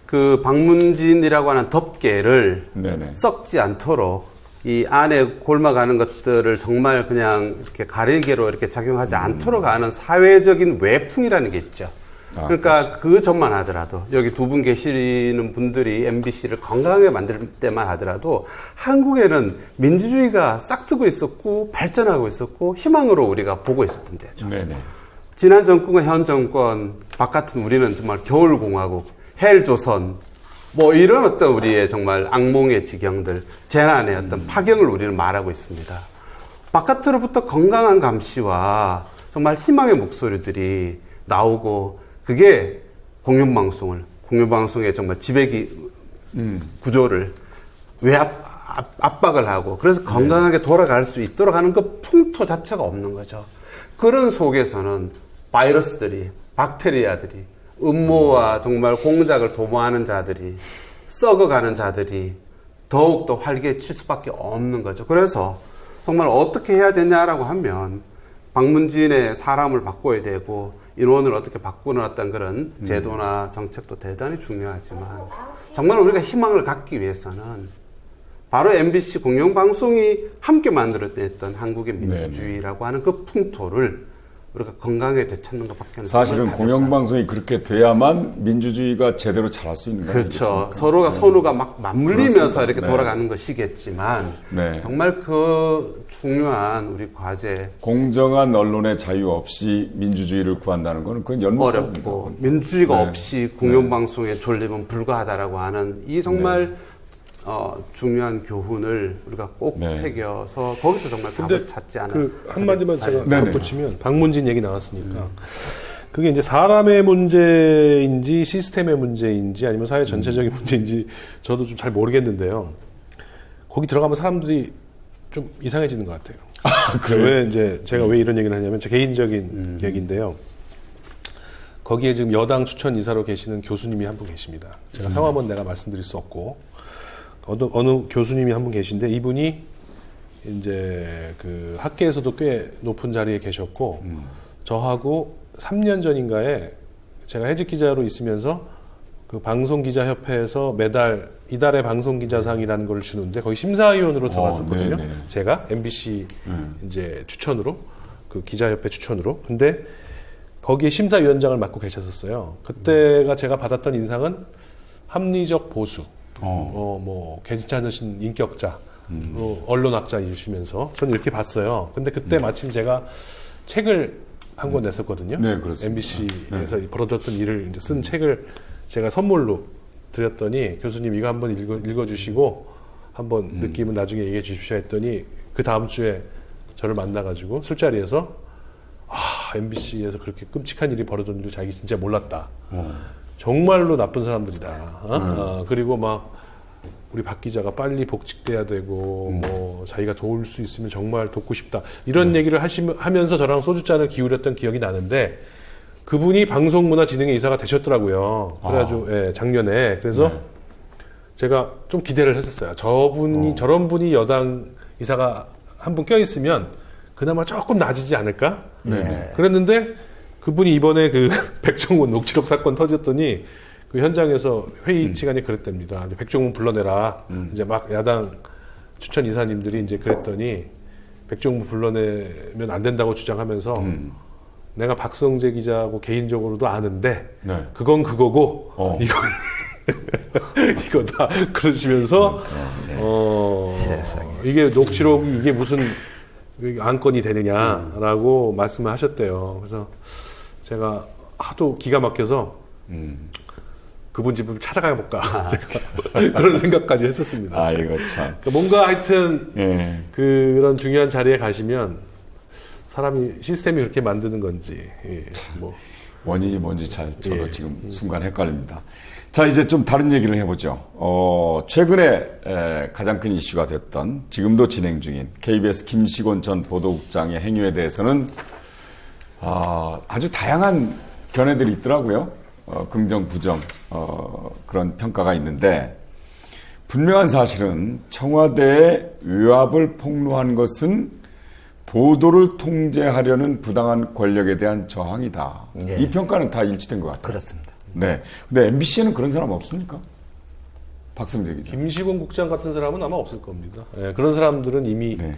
그 박문진이라고 하는 덮개를
네네.
썩지 않도록 이 안에 골마가는 것들을 정말 그냥 이렇게 가릴개로 이렇게 작용하지 않도록 하는 사회적인 외풍이라는 게 있죠. 그러니까 그 점만 하더라도 여기 두 분 계시는 분들이 MBC를 건강하게 만들 때만 하더라도 한국에는 민주주의가 싹트고 있었고 발전하고 있었고 희망으로 우리가 보고 있었던 데죠.
네네.
지난 정권과 현 정권 바깥은 우리는 정말 겨울공화국, 헬조선 뭐 이런 어떤 우리의 정말 악몽의 지경들, 재난의 어떤 파경을 우리는 말하고 있습니다. 바깥으로부터 건강한 감시와 정말 희망의 목소리들이 나오고 그게 공영방송의 정말 구조를 왜 압박을 하고 그래서 건강하게 돌아갈 수 있도록 하는 그 풍토 자체가 없는 거죠. 그런 속에서는 바이러스들이, 박테리아들이, 음모와 정말 공작을 도모하는 자들이, 썩어가는 자들이 더욱더 활개칠 수밖에 없는 거죠. 그래서 정말 어떻게 해야 되냐라고 하면 방문진의 사람을 바꿔야 되고 인원을 어떻게 바꾸는 어떤 그런 제도나 정책도 대단히 중요하지만 정말 우리가 희망을 갖기 위해서는 바로 MBC 공영방송이 함께 만들어냈던 한국의 민주주의라고 하는 그 풍토를 우리가 건강하게 되찾는 것밖에
사실은 공영방송이 그렇게 돼야만 민주주의가 제대로 잘할 수 있는 거죠.
그렇죠. 서로가 선우가 막 맞물리면서
그렇습니다.
이렇게
네.
돌아가는 것이겠지만
네.
정말 그 중요한 우리 과제
공정한 언론의 자유 없이 민주주의를 구한다는 것은 그건 연못입니다.
어렵고 민주주의가
네.
없이 공영방송의 존립은 불가하다라고 하는 이 정말 중요한 교훈을 우리가 꼭
네.
새겨서 거기서 정말 답을 찾지 않아.
그 한마디만 제가
네네.
덧붙이면 방문진 얘기 나왔으니까 그게 이제 사람의 문제인지 시스템의 문제인지 아니면 사회 전체적인 문제인지 저도 좀 잘 모르겠는데요. 거기 들어가면 사람들이 좀 이상해지는 것 같아요. 왜 이제 제가 왜 이런 얘기를 하냐면 제 개인적인 얘기인데요. 거기에 지금 여당 추천 이사로 계시는 교수님이 한 분 계십니다. 제가 성함은 내가 말씀드릴 수 없고 어느 교수님이 한 분 계신데 이분이 이제 그 학계에서도 꽤 높은 자리에 계셨고 저하고 3년 전인가에 제가 해직 기자로 있으면서 그 방송기자협회에서 매달 이달의 방송기자상이라는 걸 주는데 거기 심사위원으로 들어갔었거든요.
네네.
제가 MBC 이제 추천으로 그 기자협회 추천으로. 근데 거기에 심사위원장을 맡고 계셨었어요. 그때가 제가 받았던 인상은 합리적 보수. 뭐 괜찮으신 인격자, 언론학자이시면서 저는 이렇게 봤어요. 근데 그때 마침 제가 책을 한 권 냈었거든요.
네, 그렇습니다.
MBC에서 벌어졌던 일을 이제 쓴 책을 제가 선물로 드렸더니 교수님 이거 한번 읽어주시고 한번 느낌은 나중에 얘기해 주십시오 했더니 그 다음 주에 저를 만나가지고 술자리에서 MBC에서 그렇게 끔찍한 일이 벌어졌는 줄 자기 진짜 몰랐다. 정말로 나쁜 사람들이다. 그리고 막 우리 박 기자가 빨리 복직돼야 되고 뭐 자기가 도울 수 있으면 정말 돕고 싶다. 이런 얘기를 하면서 저랑 소주잔을 기울였던 기억이 나는데 그분이 방송문화진흥회 이사가 되셨더라고요. 그래가지고 예, 작년에 그래서 제가 좀 기대를 했었어요. 저런 분이 여당 이사가 한 분 껴있으면 그나마 조금 나아지지 않을까? 그랬는데 그분이 이번에 그 백종원 녹취록 사건 터졌더니 그 현장에서 회의 시간에 그랬답니다. 백종원 불러내라. 이제 막 야당 추천 이사님들이 이제 그랬더니 백종원 불러내면 안 된다고 주장하면서 내가 박성재 기자하고 개인적으로도 아는데 그건 그거고 이거다 그러시면서
세상에.
이게 녹취록이 이게 무슨 안건이 되느냐라고 말씀을 하셨대요. 그래서 제가 하도 기가 막혀서 그분 집을 찾아가 볼까 제가 그런 생각까지 했었습니다.
아이고 참.
그러니까 뭔가 하여튼
예.
그런 중요한 자리에 가시면 사람이 시스템이 그렇게 만드는 건지 뭐
원인이 뭔지 저도 지금 순간 헷갈립니다. 자, 이제 좀 다른 얘기를 해보죠. 최근에 가장 큰 이슈가 됐던 지금도 진행 중인 KBS 김시곤 전 보도국장의 행위에 대해서는 아주 다양한 견해들이 있더라고요. 긍정, 부정 그런 평가가 있는데 분명한 사실은 청와대의 외압을 폭로한 것은 보도를 통제하려는 부당한 권력에 대한 저항이다.
네.
이 평가는 다 일치된 것 같아요.
그렇습니다.
네. 근데 MBC에는 그런 사람 없습니까? 박성재 기자.
김시곤 국장 같은 사람은 아마 없을 겁니다. 예, 그런 사람들은 이미
네.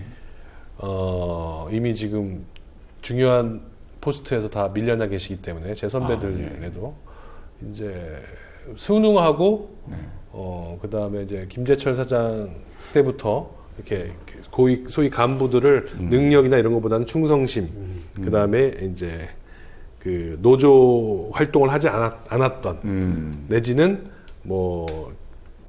이미 지금 중요한 포스트에서 다 밀려나 계시기 때문에 제 선배들에도 이제 순응하고 그 다음에 이제 김재철 사장 때부터 이렇게 소위 간부들을 능력이나 이런 것보다는 충성심, 그 다음에 이제 그 노조 활동을 하지 않았던 내지는 뭐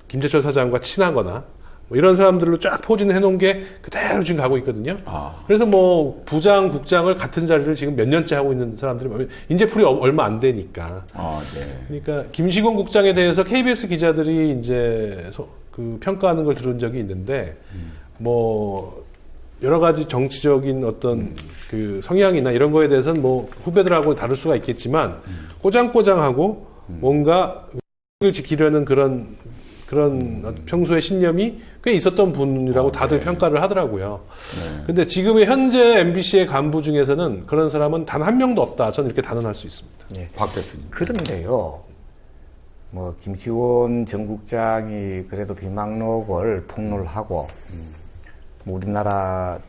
김재철 사장과 친하거나 뭐 이런 사람들로 쫙 포진을 해놓은 게 그대로 지금 가고 있거든요. 그래서 뭐 부장, 국장을 같은 자리를 지금 몇 년째 하고 있는 사람들이 많아요. 인재풀이 얼마 안 되니까.
네.
그러니까 김시곤 국장에 대해서 KBS 기자들이 이제 그 평가하는 걸 들은 적이 있는데 뭐 여러 가지 정치적인 어떤 그 성향이나 이런 거에 대해서는 뭐 후배들하고 다를 수가 있겠지만 꼬장꼬장하고 뭔가 을 지키려는 그런 평소의 신념이 꽤 있었던 분이라고 다들 평가를 하더라고요. 근데 지금의 현재 MBC의 간부 중에서는 그런 사람은 단 한 명도 없다. 저는 이렇게 단언할 수 있습니다.
예.
박 대표님.
그런데요, 뭐 김시곤 전 국장이 그래도 비망록을 폭로를 하고 뭐 우리나라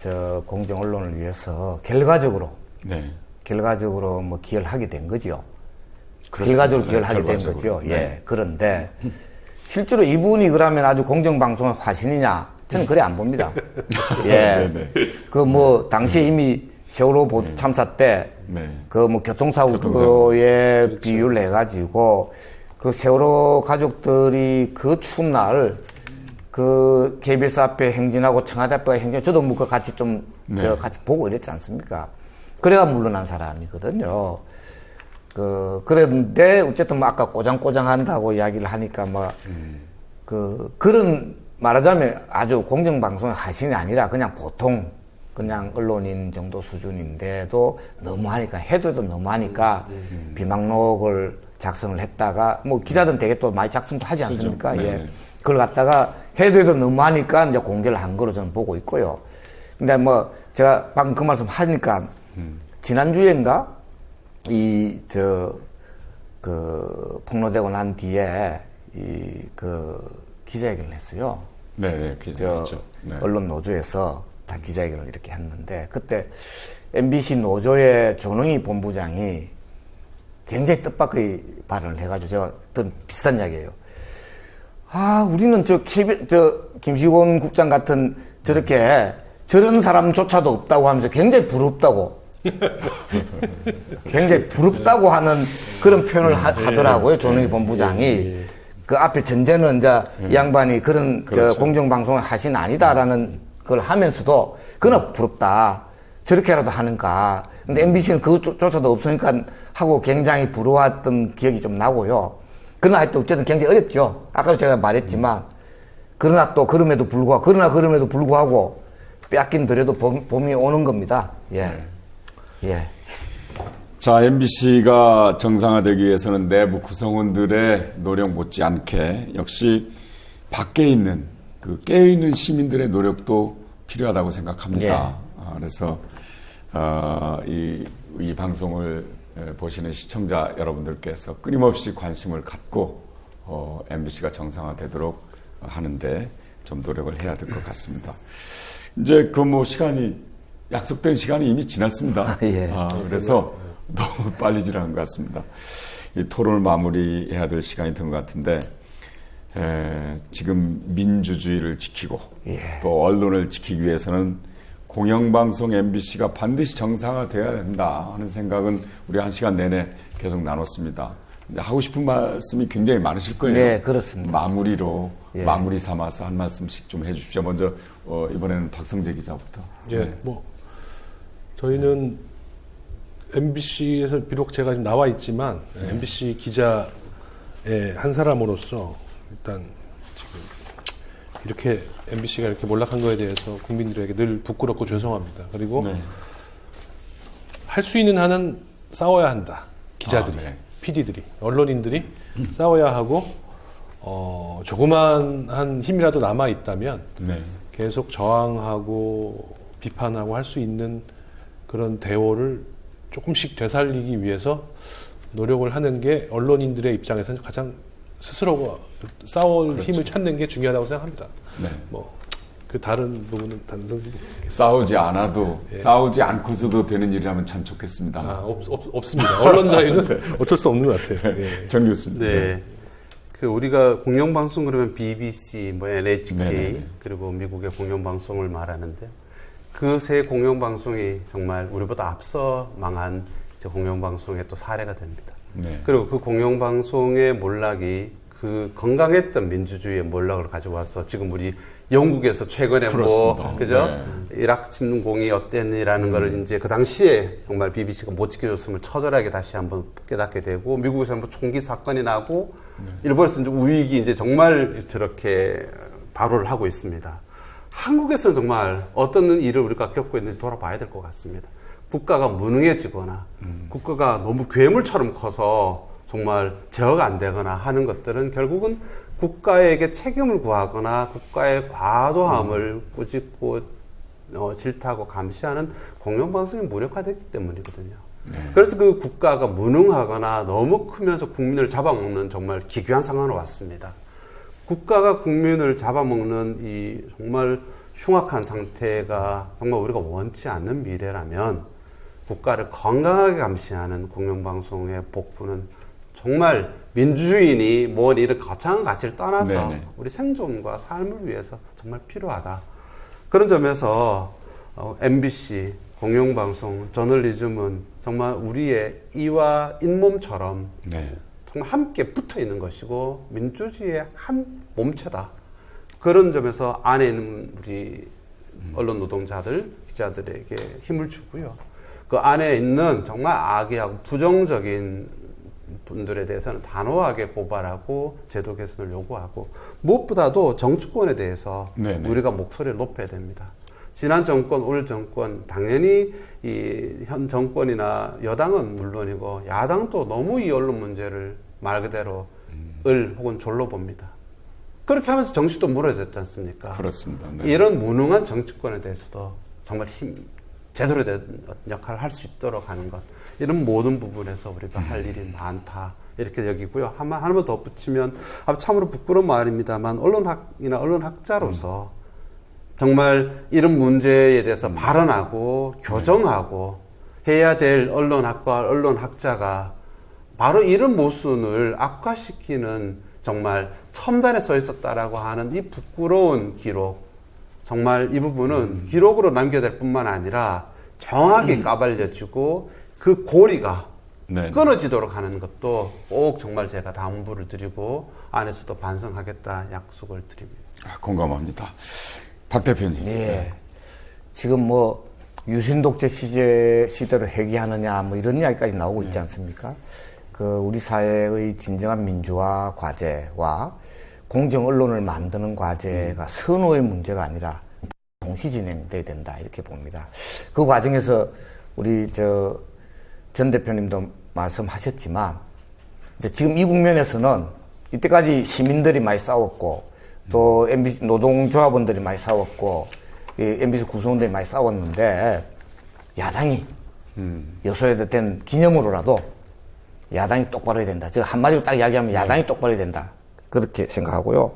공정 언론을 위해서 결과적으로 뭐 기여를 하게 된 거죠. 결과적으로 기여를 하게 된 거죠. 예. 그런데 실제로 이분이 그러면 아주 공정방송의 화신이냐? 저는 그래 안 봅니다. 예. 그 뭐 당시에 이미 세월호 참사 때 그 뭐 교통사고에 비유를 해가지고 그 세월호 가족들이 그 추운 날 그 KBS 앞에 행진하고 청와대 앞에 행진, 저도 뭐 그 같이 좀 같이 보고 이랬지 않습니까? 그래가 물러난 사람이거든요. 그런데 어쨌든 뭐 아까 꼬장꼬장 한다고 이야기를 하니까 뭐 그런 말하자면 아주 공정방송의 하신이 아니라 그냥 보통 그냥 언론인 정도 수준인데도 너무하니까 해도 너무하니까 비망록을 작성을 했다가 뭐 기자들은 되게 또 많이 작성도 하지 않습니까? 예. 그걸 갖다가 해도 너무하니까 이제 공개를 한 거로 저는 보고 있고요. 근데 뭐 제가 방금 그 말씀 하니까 지난주인가 폭로되고 난 뒤에 기자회견을 했어요.
기자회견.
언론 노조에서 다 기자회견을 이렇게 했는데, 그때 MBC 노조의 조능희 본부장이 굉장히 뜻밖의 발언을 해가지고 제가 또 비슷한 이야기예요. 우리는 김시곤 국장 같은 저런 사람조차도 없다고 하면서 굉장히 부럽다고. 굉장히 부럽다고 하는 그런 표현을 하더라고요, 조능희 본부장이. 그 앞에 전제는 이 양반이 그런 공정방송을 하신 아니다라는 걸 하면서도 그는 부럽다. 저렇게라도 하는가. 근데 MBC는 그것조차도 없으니까 하고 굉장히 부러웠던 기억이 좀 나고요. 그러나 하여튼 어쨌든 굉장히 어렵죠. 아까도 제가 말했지만. 그럼에도 불구하고 뺏긴 들여도 봄이 오는 겁니다. 예.
자, MBC가 정상화되기 위해서는 내부 구성원들의 노력 못지않게 역시 밖에 있는 깨어있는 시민들의 노력도 필요하다고 생각합니다. 그래서 이 방송을 보시는 시청자 여러분들께서 끊임없이 관심을 갖고 MBC가 정상화되도록 하는데 좀 노력을 해야 될 것 같습니다. 이제 약속된 시간이 이미 지났습니다. 그래서 너무 빨리 지나간 것 같습니다. 이 토론을 마무리해야 될 시간이 된 것 같은데, 지금 민주주의를 지키고 또 언론을 지키기 위해서는 공영방송 MBC가 반드시 정상화돼야 된다 하는 생각은 우리 한 시간 내내 계속 나눴습니다. 이제 하고 싶은 말씀이 굉장히 많으실 거예요.
네, 그렇습니다.
마무리 삼아서 한 말씀씩 좀 해주십시오. 먼저 이번에는 박성재 기자부터.
저희는 MBC에서 비록 제가 지금 나와 있지만 MBC 기자의 한 사람으로서 일단 지금 이렇게 MBC가 이렇게 몰락한 거에 대해서 국민들에게 늘 부끄럽고 죄송합니다. 그리고 할 수 있는 한은 싸워야 한다. 기자들이, PD들이, 언론인들이 싸워야 하고 조그만한 힘이라도 남아 있다면 계속 저항하고 비판하고 할 수 있는 그런 대오를 조금씩 되살리기 위해서 노력을 하는 게 언론인들의 입장에서는 가장 스스로가 싸울 힘을 찾는 게 중요하다고 생각합니다. 그 다른 부분은 단정드리겠습니다.
싸우지 않아도 싸우지 않고서도 되는 일이라면 참 좋겠습니다.
없습니다. 언론 자유는 어쩔 수 없는 것 같아요.
정 교수님.
우리가 공영방송 그러면 BBC, NHK 그리고 미국의 공영방송을 말하는데, 그 세 공영방송이 정말 우리보다 앞서 망한 공영방송의 또 사례가 됩니다. 그리고 그 공영방송의 몰락이 그 건강했던 민주주의의 몰락을 가져와서 지금 우리 영국에서 최근에
그렇습니다.
그죠?
네.
이라크 침공이 어땠니라는 거를 이제 그 당시에 정말 BBC가 못 지켜줬음을 처절하게 다시 한번 깨닫게 되고, 미국에서 한번 총기 사건이 나고, 일본에서 이제 우익이 이제 정말 저렇게 발호를 하고 있습니다. 한국에서는 정말 어떤 일을 우리가 겪고 있는지 돌아봐야 될 것 같습니다. 국가가 무능해지거나, 국가가 너무 괴물처럼 커서 정말 제어가 안 되거나 하는 것들은 결국은 국가에게 책임을 구하거나 국가의 과도함을 꾸짖고 질타하고 감시하는 공영방송이 무력화됐기 때문이거든요. 그래서 그 국가가 무능하거나 너무 크면서 국민을 잡아먹는 정말 기괴한 상황으로 왔습니다. 국가가 국민을 잡아먹는 이 정말 흉악한 상태가 정말 우리가 원치 않는 미래라면 국가를 건강하게 감시하는 공영방송의 복부는 정말 민주주의니 뭔 이런 거창한 가치를 떠나서
네네.
우리 생존과 삶을 위해서 정말 필요하다. 그런 점에서 MBC, 공영방송, 저널리즘은 정말 우리의 이와 잇몸처럼
네.
정말 함께 붙어 있는 것이고 민주주의의 한 몸체다. 그런 점에서 안에 있는 우리 언론 노동자들, 기자들에게 힘을 주고요. 그 안에 있는 정말 악의하고 부정적인 분들에 대해서는 단호하게 고발하고 제도 개선을 요구하고, 무엇보다도 정치권에 대해서
네네.
우리가 목소리를 높여야 됩니다. 지난 정권, 올 정권, 당연히 이 현 정권이나 여당은 물론이고 야당도 너무 이 언론 문제를 말 그대로 혹은 졸로 봅니다. 그렇게 하면서 정치도 무너졌지 않습니까?
그렇습니다. 네.
이런 무능한 정치권에 대해서도 정말 제대로 된 역할을 할 수 있도록 하는 것, 이런 모든 부분에서 우리가 할 일이 많다 이렇게 여기고요. 하나만 더 붙이면 참으로 부끄러운 말입니다만, 언론학이나 언론학자로서 정말 이런 문제에 대해서 발언하고 교정하고 해야 될 언론학과 언론학자가 바로 이런 모순을 악화시키는 정말 첨단에 서 있었다라고 하는 이 부끄러운 기록, 정말 이 부분은 기록으로 남겨야 될 뿐만 아니라 정확히 까발려지고 그 고리가
네.
끊어지도록 하는 것도 꼭 정말 제가 당부를 드리고 안에서도 반성하겠다 약속을 드립니다.
공감합니다. 박 대표님.
예. 지금 뭐 유신독재 시대로 회귀하느냐 뭐 이런 이야기까지 나오고 있지 않습니까? 그 우리 사회의 진정한 민주화 과제와 공정 언론을 만드는 과제가 선호의 문제가 아니라 동시 진행돼야 된다 이렇게 봅니다. 그 과정에서 우리 전 대표님도 말씀하셨지만 이제 지금 이 국면에서는 이때까지 시민들이 많이 싸웠고 또 MBC 노동조합원들이 많이 싸웠고 MBC 구성원들이 많이 싸웠는데 야당이 여소야대 된 기념으로라도 야당이 똑바로 해야 된다. 제가 한마디로 딱 이야기하면 야당이 똑바로 해야 된다. 그렇게 생각하고요.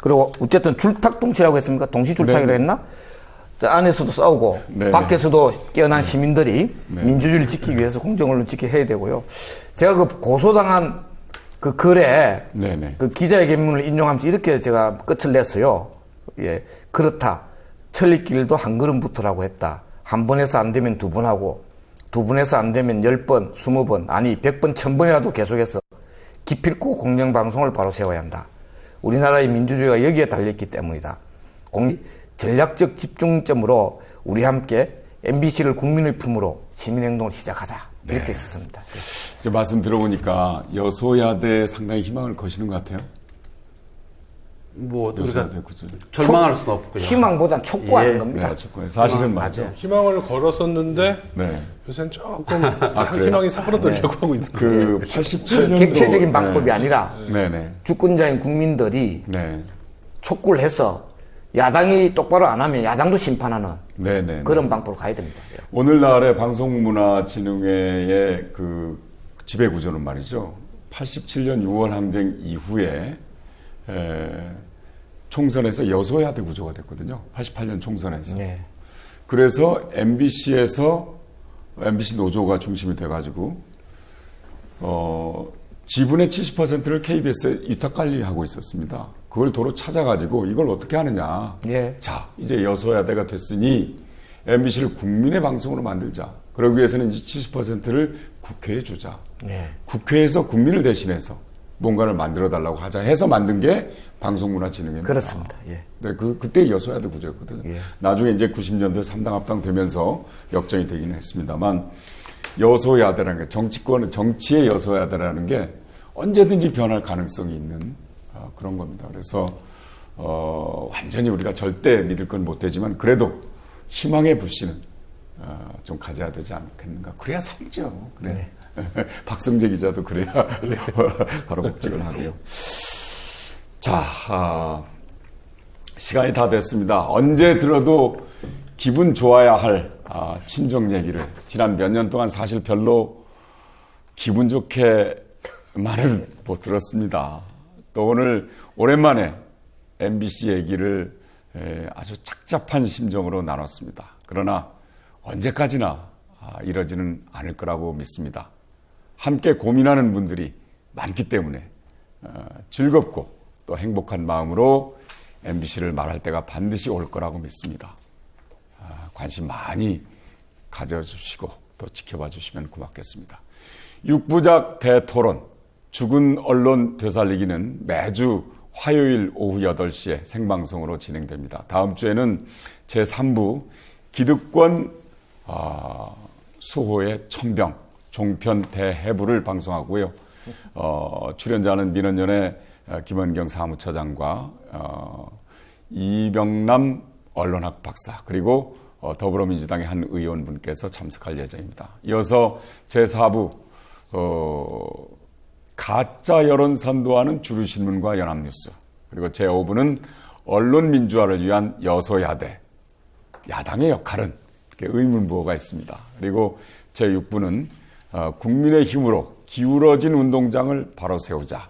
그리고 어쨌든 줄탁동치라고 했습니까? 동시줄탁이라고 했나? 안에서도 싸우고
네네.
밖에서도 깨어난 시민들이
네.
민주주의를 지키기 위해서 공정언론 지키게 해야 되고요. 제가 그 고소당한 그 글에
네네.
그 기자의 견문을 인용하면서 이렇게 제가 끝을 냈어요. 예, 그렇다. 천리길도 한 걸음부터라고 했다. 한 번 해서 안 되면 두 번 하고, 두 번 해서 안 되면 10번, 20번, 아니 100번, 1000번이라도 계속해서 기필코 공영방송을 바로 세워야 한다. 우리나라의 민주주의가 여기에 달려있기 때문이다. 전략적 집중점으로 우리 함께 MBC를 국민의 품으로 시민행동을 시작하자. 이렇게
네.
했습니다.
이제 말씀 들어보니까 여소야대 상당히 희망을 거시는 것 같아요.
뭐 우리가
여소야대 구조.
절망할 수는 없고요.
희망보단 촉구하는
예.
겁니다.
네, 축구에 사실은 맞죠.
희망을 걸었었는데
네.
요새는 조금
그래요?
희망이 사그라들려고 하고 있는 거예요.
그 87년도
객체적인 방법이 아니라
네네.
주권자인 국민들이
네.
촉구를 해서 야당이 똑바로 안 하면 야당도 심판하는
네네.
그런 방법으로 가야 됩니다.
오늘날의 방송문화진흥회의 그 지배 구조는 말이죠. 87년 6월 항쟁 이후에 총선에서 여소야대 구조가 됐거든요. 88년 총선에서.
네.
그래서 MBC에서 MBC 노조가 중심이 돼가지고 지분의 70%를 KBS에 위탁 관리하고 있었습니다. 그걸 도로 찾아가지고 이걸 어떻게 하느냐.
예.
자, 이제 여소야대가 됐으니 MBC를 국민의 방송으로 만들자. 그러기 위해서는 이제 70%를 국회에 주자.
예.
국회에서 국민을 대신해서 뭔가를 만들어 달라고 하자 해서 만든 게 방송문화진흥회입니다.
그렇습니다. 예.
네, 그때 여소야대 구조였거든요.
예.
나중에 이제 90년대 3당 합당 되면서 역정이 되긴 했습니다만 여소야대라는 게 정치의 여소야대라는 게 언제든지 변할 가능성이 있는 그런 겁니다. 그래서 완전히 우리가 절대 믿을 건 못 되지만 그래도 희망의 불씨는 좀 가져야 되지 않겠는가. 그래야 살죠. 그래.
네.
박성재 기자도 그래야 바로 복직을 하고요. 자, 시간이 다 됐습니다. 언제 들어도 기분 좋아야 할 친정 얘기를 지난 몇 년 동안 사실 별로 기분 좋게 말을 못 들었습니다. 또 오늘 오랜만에 MBC 얘기를 아주 착잡한 심정으로 나눴습니다. 그러나 언제까지나 이러지는 않을 거라고 믿습니다. 함께 고민하는 분들이 많기 때문에 즐겁고 또 행복한 마음으로 MBC를 말할 때가 반드시 올 거라고 믿습니다. 관심 많이 가져주시고 또 지켜봐 주시면 고맙겠습니다. 6부작 대토론 죽은 언론 되살리기는 매주 화요일 오후 8시에 생방송으로 진행됩니다. 다음 주에는 제3부 기득권 수호의 천병 종편 대해부를 방송하고요. 출연자는 민원연의 김원경 사무처장과 이병남 언론학 박사 그리고 더불어민주당의 한 의원분께서 참석할 예정입니다. 이어서 제4부 가짜 여론 선도하는 주류신문과 연합뉴스 그리고 제5부는 언론 민주화를 위한 여소야대 야당의 역할은 이렇게 의문부호가 있습니다. 그리고 제6부는 국민의 힘으로 기울어진 운동장을 바로 세우자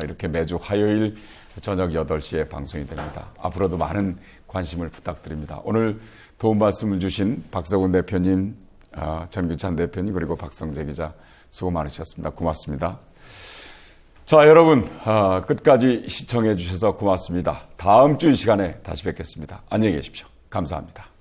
이렇게 매주 화요일 저녁 8시에 방송이 됩니다. 앞으로도 많은 관심을 부탁드립니다. 오늘 도움 말씀을 주신 박서군 대표님, 전규찬 대표님 그리고 박성재 기자 수고 많으셨습니다. 고맙습니다. 자, 여러분 끝까지 시청해 주셔서 고맙습니다. 다음 주 이 시간에 다시 뵙겠습니다. 안녕히 계십시오. 감사합니다.